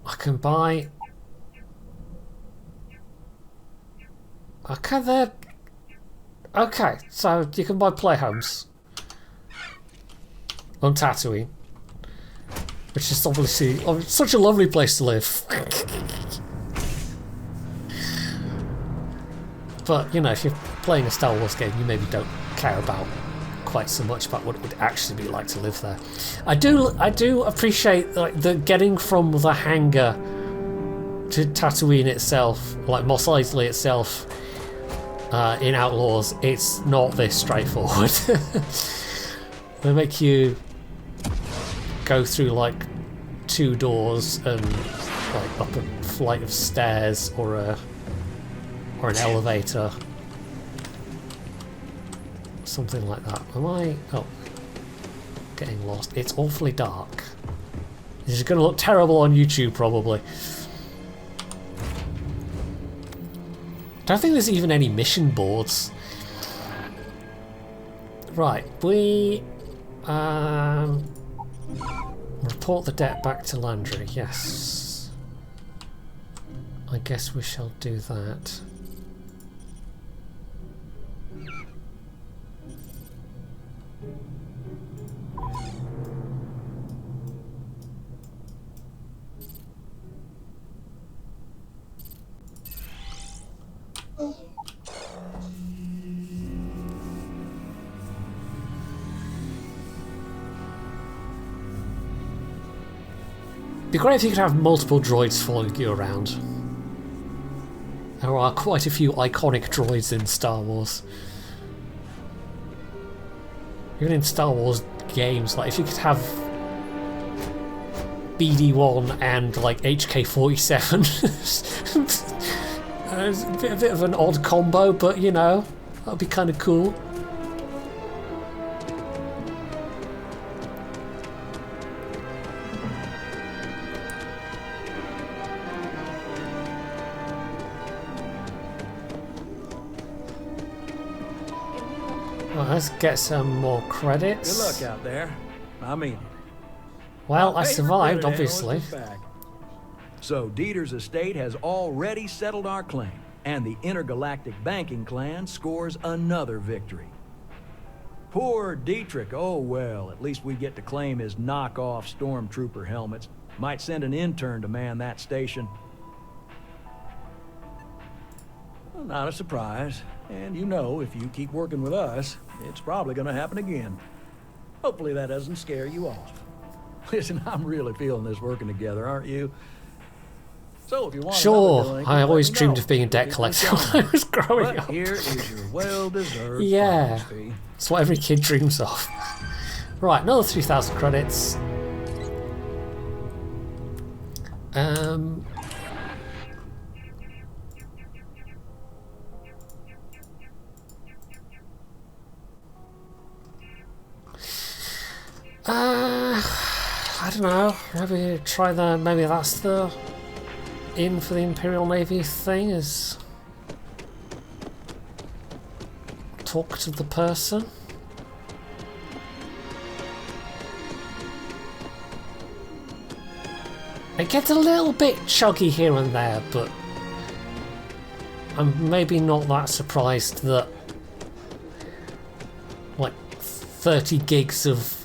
I can buy... Okay, there... Okay, so you can buy playhomes on Tatooine, which is obviously such a lovely place to live. But, you know, if you're playing a Star Wars game, you maybe don't care about quite so much about what it would actually be like to live there. I do appreciate like the getting from the hangar to Tatooine itself, like Mos Eisley itself, in Outlaws. It's not this straightforward. They make you go through like 2 doors and like up a flight of stairs or an elevator. Something like that. Am I... Oh. Getting lost. It's awfully dark. This is going to look terrible on YouTube, probably. Don't think there's even any mission boards. Right, we... report the debt back to Landry, yes. I guess we shall do that. It'd be great if you could have multiple droids following you around. There are quite a few iconic droids in Star Wars. Even in Star Wars games, like if you could have BD-1 and like HK-47, it's a bit of an odd combo, but you know, that'd be kind of cool. Let's get some more credits. Good luck out there. I mean it. Well, I survived, obviously. So Dieter's estate has already settled our claim, and the intergalactic banking clan scores another victory. Poor Dietrich, oh well, at least we get to claim his knockoff stormtrooper helmets. Might send an intern to man that station. Well, not a surprise. And you know, if you keep working with us, it's probably going to happen again. Hopefully that doesn't scare you off. Listen, I'm really feeling this working together, aren't you? So if you want sure, I always dreamed of being a debt collector when I was growing up. Here is your well-deserved yeah, it's what every kid dreams of. Right, another 3,000 credits. I don't know. Maybe try the. Maybe that's the in for the Imperial Navy thing. Is talk to the person. It gets a little bit chuggy here and there, but I'm maybe not that surprised that like 30 gigs of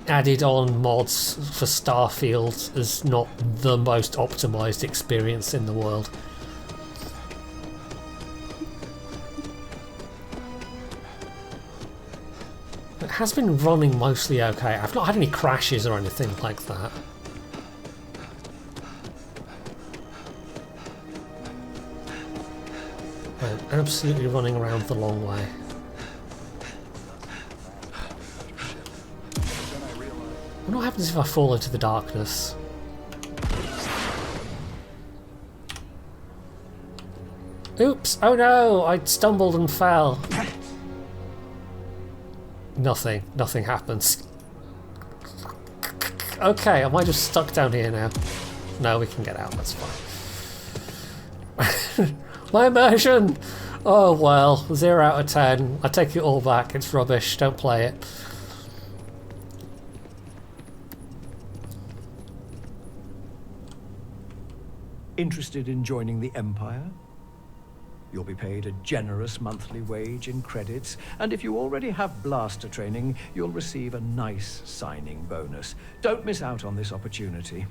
added on mods for Starfield is not the most optimized experience in the world. It has been running mostly okay. I've not had any crashes or anything like that. I'm absolutely running around the long way. What happens if I fall into the darkness? Oops! Oh no! I stumbled and fell. Nothing. Nothing happens. Okay, am I just stuck down here now? No, we can get out, that's fine. My immersion! Oh well, 0 out of 10. I take it all back, it's rubbish, don't play it. Interested in joining the Empire? You'll be paid a generous monthly wage in credits, and if you already have blaster training, you'll receive a nice signing bonus. Don't miss out on this opportunity.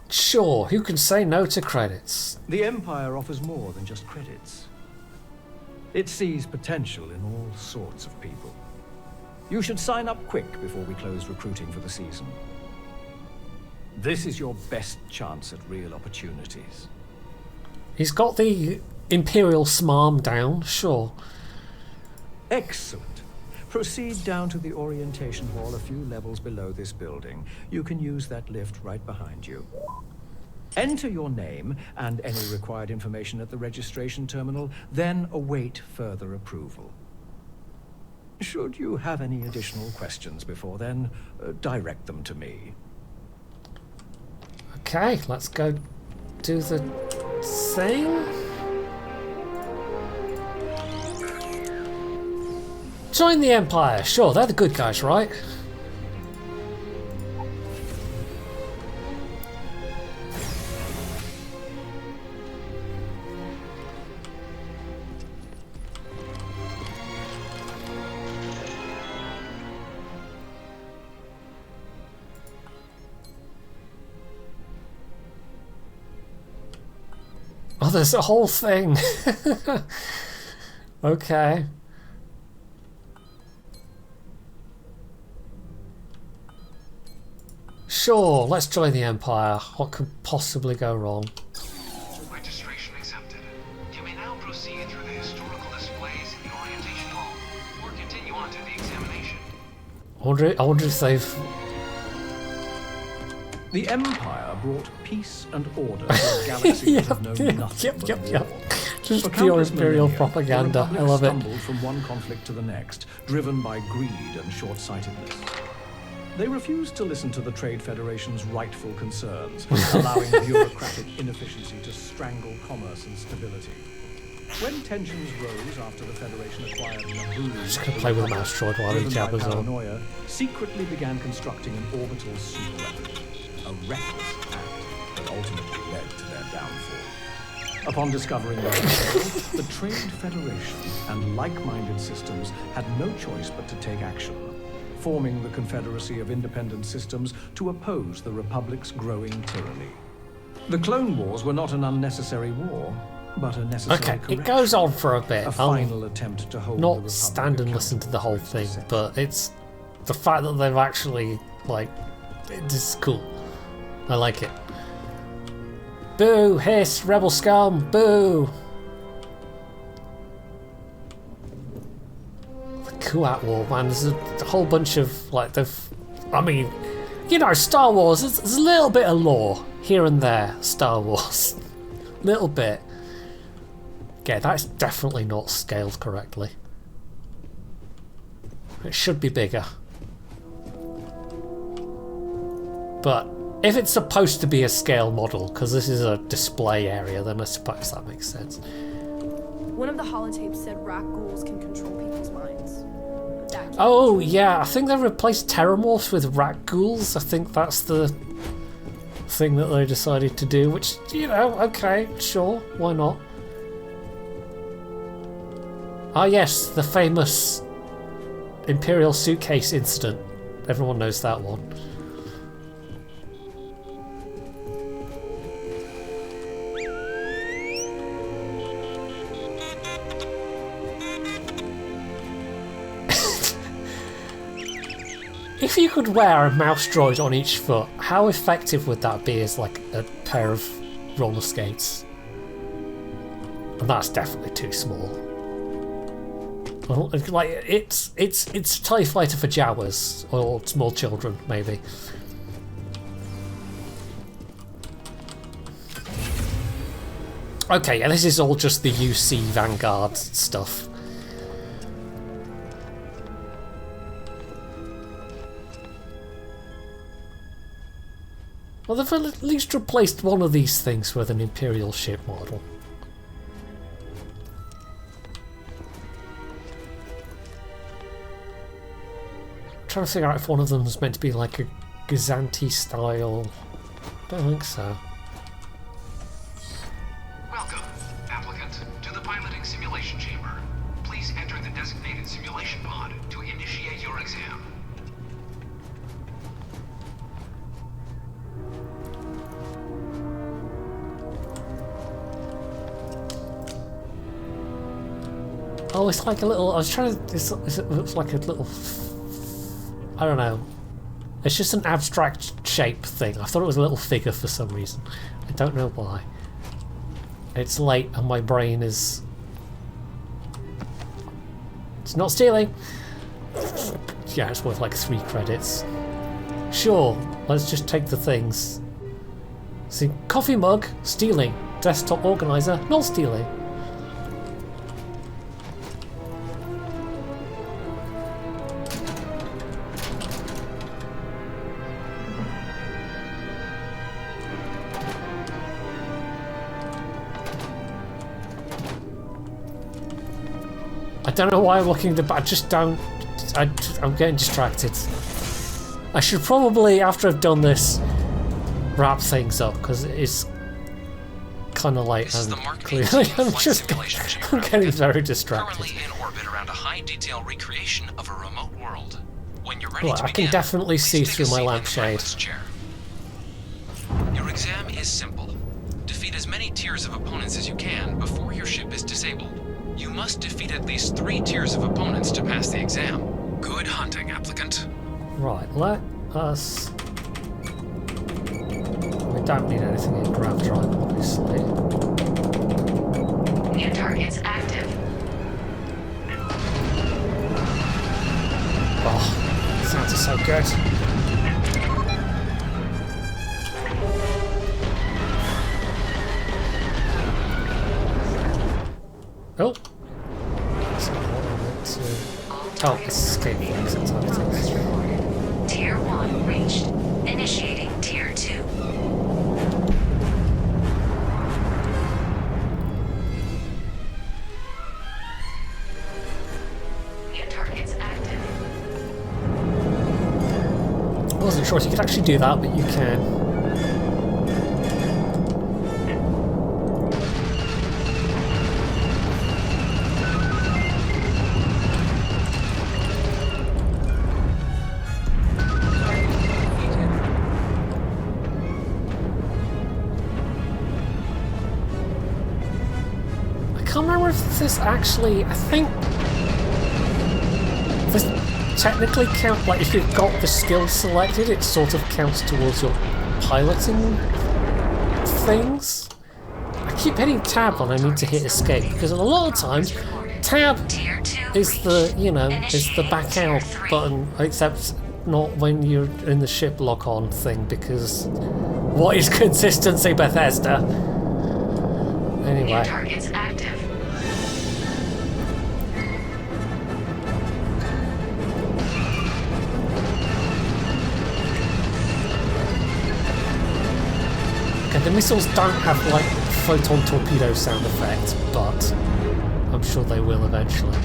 Sure, who can say no to credits? The Empire offers more than just credits. It sees potential in all sorts of people. You should sign up quick before we close recruiting for the season. This is your best chance at real opportunities. He's got the Imperial smarm down, sure. Excellent. Proceed down to the orientation hall a few levels below this building. You can use that lift right behind you. Enter your name and any required information at the registration terminal, then await further approval. Should you have any additional questions before then, direct them to me. Okay, let's go do the thing. Join the Empire. Sure, they're the good guys, right? Oh, there's a whole thing. Okay. Sure, let's join the Empire. What could possibly go wrong? Registration accepted. You may now proceed through the historical displays in the orientation hall, or continue on to the examination. I wonder if they've... The Empire brought peace and order to a galaxy that had known nothing but war. Just For pure countless Imperial millennia, propaganda. the I love Republic it. stumbled from one conflict to the next, driven by greed and short-sightedness. They refused to listen to the Trade Federation's rightful concerns, allowing bureaucratic inefficiency to strangle commerce and stability. When tensions rose after the Federation acquired Naboo, Just gonna play with the mouse droid while he driven by jabbers on. paranoia, secretly began constructing an orbital superweapon. A reckless act that ultimately led to their downfall. Upon discovering their control, the Trade Federation and like-minded systems had no choice but to take action, forming the Confederacy of Independent Systems to oppose the Republic's growing tyranny. The Clone Wars were not an unnecessary war, but a necessary correction. It goes on for a bit. A final attempt to hold the not Republic stand and listen to the whole thing, but it's the fact that they've actually, like, it's cool. I like it. Boo! Hiss! Rebel scum! Boo! The Kuat War, man. There's a whole bunch of, like, I mean, you know, Star Wars, there's a little bit of lore here and there, Star Wars. Little bit. Yeah, that's definitely not scaled correctly. It should be bigger. But if it's supposed to be a scale model, because this is a display area, then I suppose that makes sense. One of the holotapes said rat ghouls can control people's minds. Oh, yeah, I think they replaced Terramorphs with rat ghouls. I think that's the thing that they decided to do, which, you know, okay, sure, why not? Ah, yes, the famous Imperial suitcase incident. Everyone knows that one. If you could wear a mouse droid on each foot, how effective would that be as like a pair of roller skates? And that's definitely too small. Well, like it's a TIE fighter for Jawas or small children, maybe. Okay, and this is all just the UC Vanguard stuff. Well, they've at least replaced one of these things with an Imperial ship model. I'm trying to figure out if one of them is meant to be like a Gazanti style. Don't think so. Welcome, applicant, to the piloting simulation chamber. Please enter the designated simulation pod to initiate your exam. Oh, it's like a little. I was trying to. It looks like a little. I don't know. It's just an abstract shape thing. I thought it was a little figure for some reason. I don't know why. It's late and my brain is. It's not stealing. Yeah, it's worth like 3 credits. Sure, let's just take the things. See, coffee mug, stealing. Desktop organizer, not stealing. don't know why I'm looking at the back. I just don't. I'm getting distracted. I should probably, after I've done this, wrap things up because it is kind of late. And clearly, I'm getting very distracted. Currently in orbit around a high-detail recreation of a remote world. When you're ready Well, to I can begin, definitely see please take through a my seat in the lampshade. pilot's chair. Your exam is simple. Defeat as many tiers of opponents as you can before your ship is disabled. You must defeat at least 3 tiers of opponents to pass the exam. Good hunting, applicant. Right, let us... We don't need anything in grav drive, obviously. New targets active. Oh, sounds so good. Oh. Oh, escape exit tactics. Tier 1 reached. Initiating Tier 2. New targets active. I wasn't sure if you could actually do that, but you can. This actually, I think this technically count, like if you've got the skills selected, it sort of counts towards your piloting things. I keep hitting tab when I need to hit escape because a lot of times tab is the, you know, is the back out button, except not when you're in the ship lock on thing, because what is consistency, Bethesda? Anyway. Targets active. The missiles don't have like photon torpedo sound effect, but I'm sure they will eventually.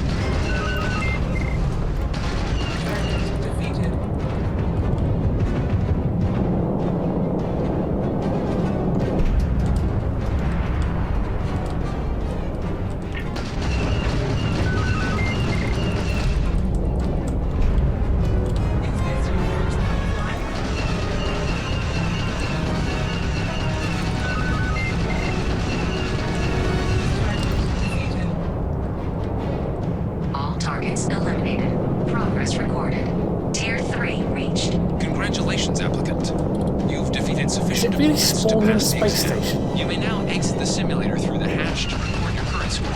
Space station. You may now exit the simulator through the hatch to record your current score.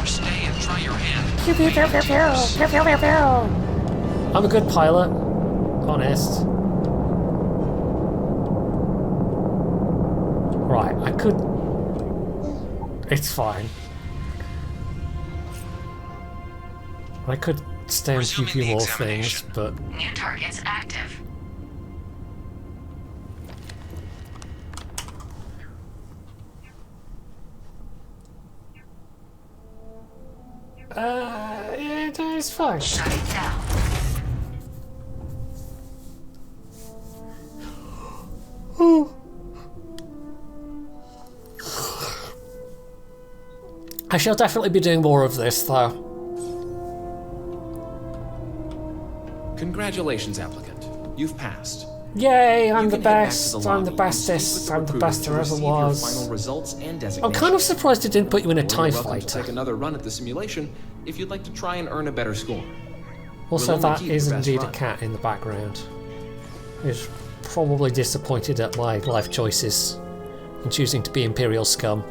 Or stay and try your hand. I'm a good pilot, honest. Right, I could... It's fine. I could stay and keep you more things, but... New targets active. Yeah, it's fine. Shut it down. I shall definitely be doing more of this, though. Congratulations, applicant. You've passed. Yay, I'm the best, I'm the bestest, I'm the best there ever was. Final results and I'm kind of surprised it didn't put you in a TIE fighter. Take another run at the simulation if you'd like to try and earn a better score. Also, that is indeed a cat in the background. Who's probably disappointed at my life choices in choosing to be Imperial scum.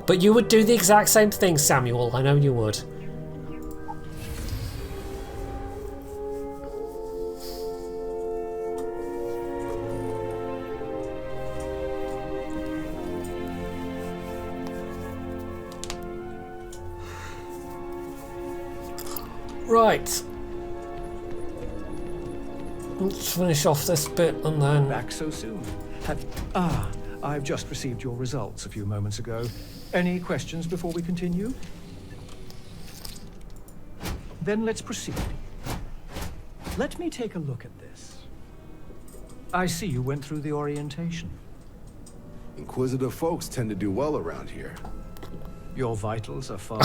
But you would do the exact same thing, Samuel, I know you would. Right. Let's finish off this bit and then... Back so soon. I've just received your results a few moments ago. Any questions before we continue? Then let's proceed. Let me take a look at this. I see you went through the orientation. Inquisitive folks tend to do well around here. Your vitals are far.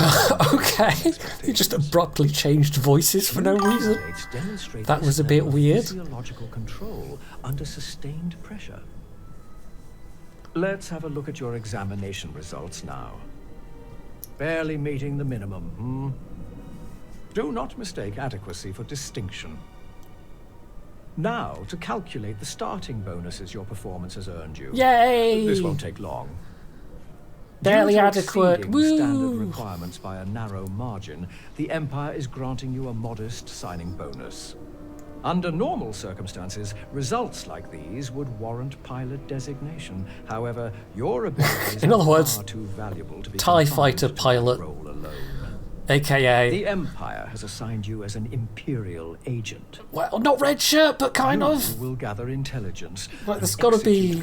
Okay, you just abruptly changed voices for no reason. That was a bit weird. Physiological control under sustained pressure. Let's have a look at your examination results now. Barely meeting the minimum, Do not mistake adequacy for distinction. Now, to calculate the starting bonuses your performance has earned you. Yay! This won't take long. Barely Due to adequate. exceeding standard requirements by a narrow margin, the Empire is granting you a modest signing bonus. Under normal circumstances, results like these would warrant pilot designation. However, your abilities in other words, are too valuable to be TIE fighter pilot, aka the Empire has assigned you as an Imperial agent. Well, not red shirt, but kind of. You will gather intelligence. Like, there's got to be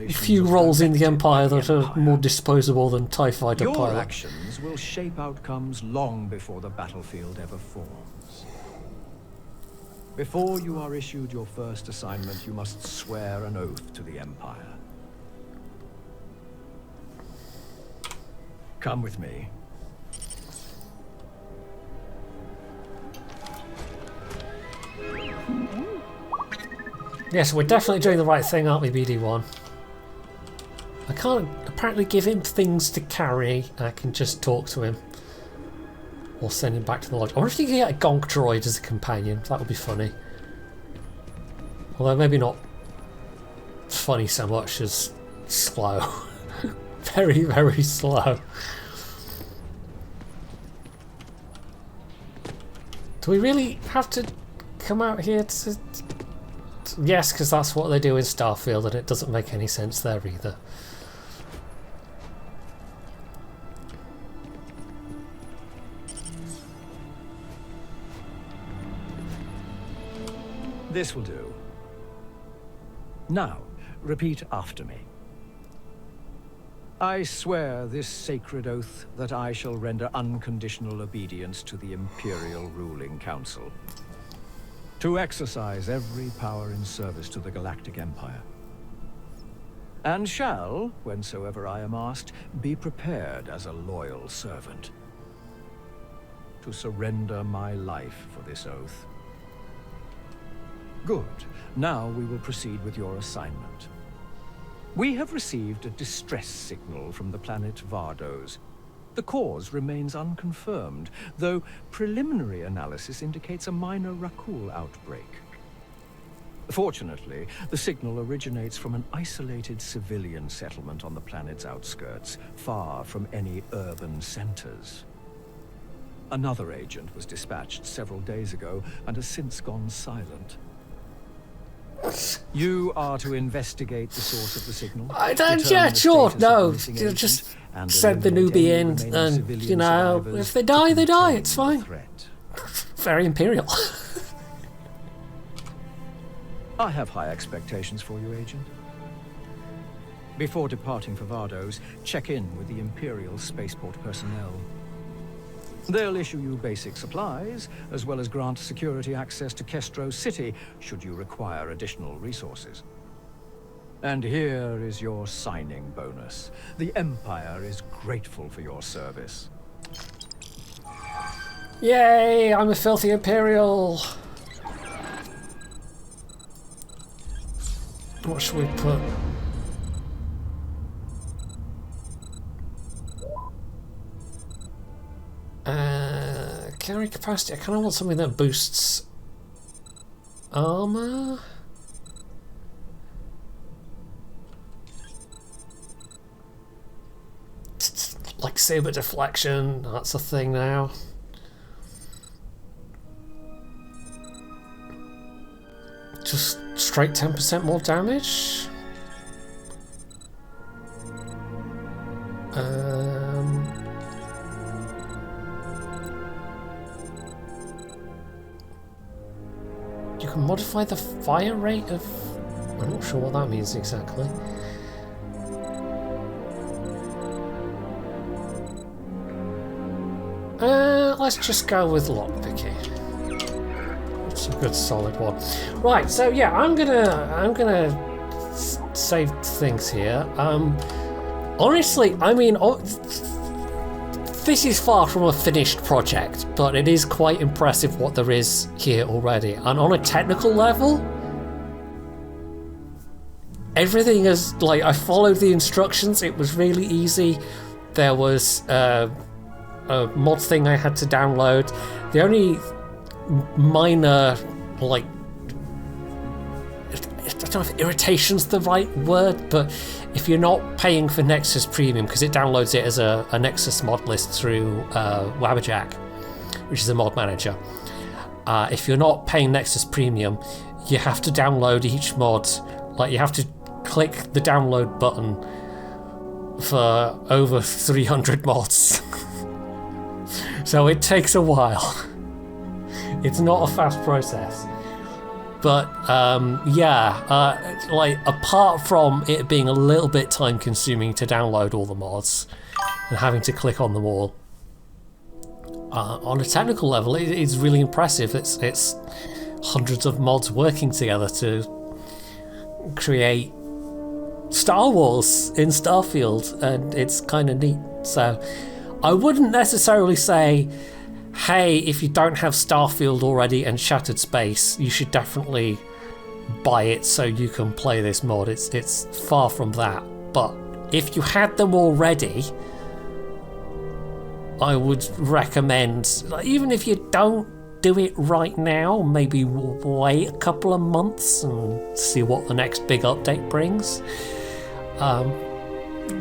a few roles in the Empire that are more disposable than TIE fighter your pilot. Actions will shape outcomes long before the battlefield ever forms. Before you are issued your first assignment, you must swear an oath to the Empire. Come with me. Yes, we're definitely doing the right thing, aren't we, BD1? I can't apparently give him things to carry. I can just talk to him. Or send him back to the lodge. I wonder if you can get a gonk droid as a companion. That would be funny. Although maybe not funny so much as slow. Very, very slow. Do we really have to come out here to... Yes, because that's what they do in Starfield, and it doesn't make any sense there either. This will do. Now, repeat after me. I swear this sacred oath that I shall render unconditional obedience to the Imperial Ruling Council, to exercise every power in service to the Galactic Empire, and shall, whensoever I am asked, be prepared as a loyal servant, to surrender my life for this oath. Good. Now we will proceed with your assignment. We have received a distress signal from the planet Vardos. The cause remains unconfirmed, though preliminary analysis indicates a minor Rakul outbreak. Fortunately, the signal originates from an isolated civilian settlement on the planet's outskirts, far from any urban centers. Another agent was dispatched several days ago and has since gone silent. You are to investigate the source of the signal. Yeah, sure, no. Just send the newbie in, and, you know, if they die, they die, it's fine. Very Imperial. I have high expectations for you, Agent. Before departing for Vardos, check in with the Imperial spaceport personnel. They'll issue you basic supplies, as well as grant security access to Kestro City, should you require additional resources. And here is your signing bonus. The Empire is grateful for your service. Yay, I'm a filthy Imperial. What should we put? Carry capacity. I kind of want something that boosts armor. Like saber deflection. That's a thing now. Just straight 10% more damage. You can modify the fire rate of... I'm not sure what that means exactly. let's just go with lockpicking. It's a good solid one. Right, so yeah, I'm gonna save things here. Honestly, I mean, this is far from a finished project, but it is quite impressive what there is here already. And on a technical level, everything is like, I followed the instructions. It was really easy. There was a mod thing I had to download. The only minor, like, I don't know if irritation's the right word, but if you're not paying for Nexus Premium, because it downloads it as a Nexus mod list through Wabberjack, which is a mod manager. If you're not paying Nexus Premium, you have to download each mod. Like, you have to click the download button for over 300 mods. So it takes a while. It's not a fast process. But like, apart from it being a little bit time consuming to download all the mods and having to click on them all, on a technical level it's really impressive. It's hundreds of mods working together to create Star Wars in Starfield, and it's kind of neat. So I wouldn't necessarily say, hey, if you don't have Starfield already and Shattered Space, you should definitely buy it so you can play this mod. It's far from that. But if you had them already, I would recommend, even if you don't do it right now, maybe wait a couple of months and see what the next big update brings.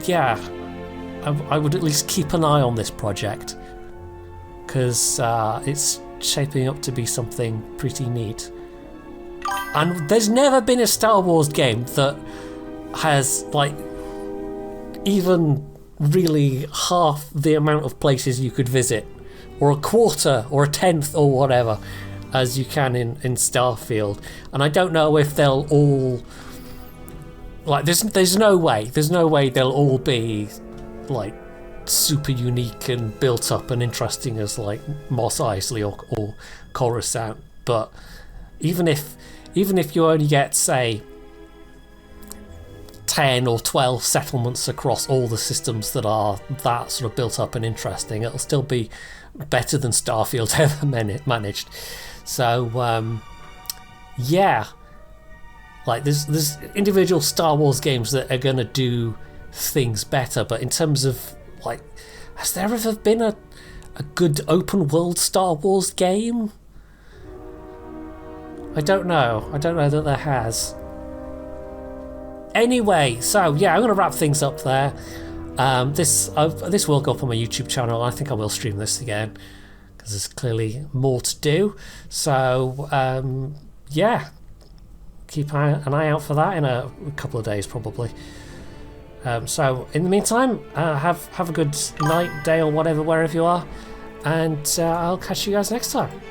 Yeah, I would at least keep an eye on this project, because it's shaping up to be something pretty neat. And there's never been a Star Wars game that has, like, even really half the amount of places you could visit, or a quarter or a tenth or whatever, as you can in Starfield. And I don't know if they'll all, like, there's no way they'll all be like super unique and built up and interesting as like Mos Eisley or Coruscant. But even if you only get, say, 10 or 12 settlements across all the systems that are that sort of built up and interesting, it'll still be better than Starfield ever managed. So yeah, like, there's individual Star Wars games that are gonna do things better, but in terms of, like, has there ever been a good open world Star Wars game? I don't know that there has. Anyway, so yeah, I'm going to wrap things up there. This will go up on my YouTube channel. I think I will stream this again, because there's clearly more to do. So yeah, keep an eye out for that in a couple of days probably. So in the meantime, have a good night, day, or whatever, wherever you are, and I'll catch you guys next time.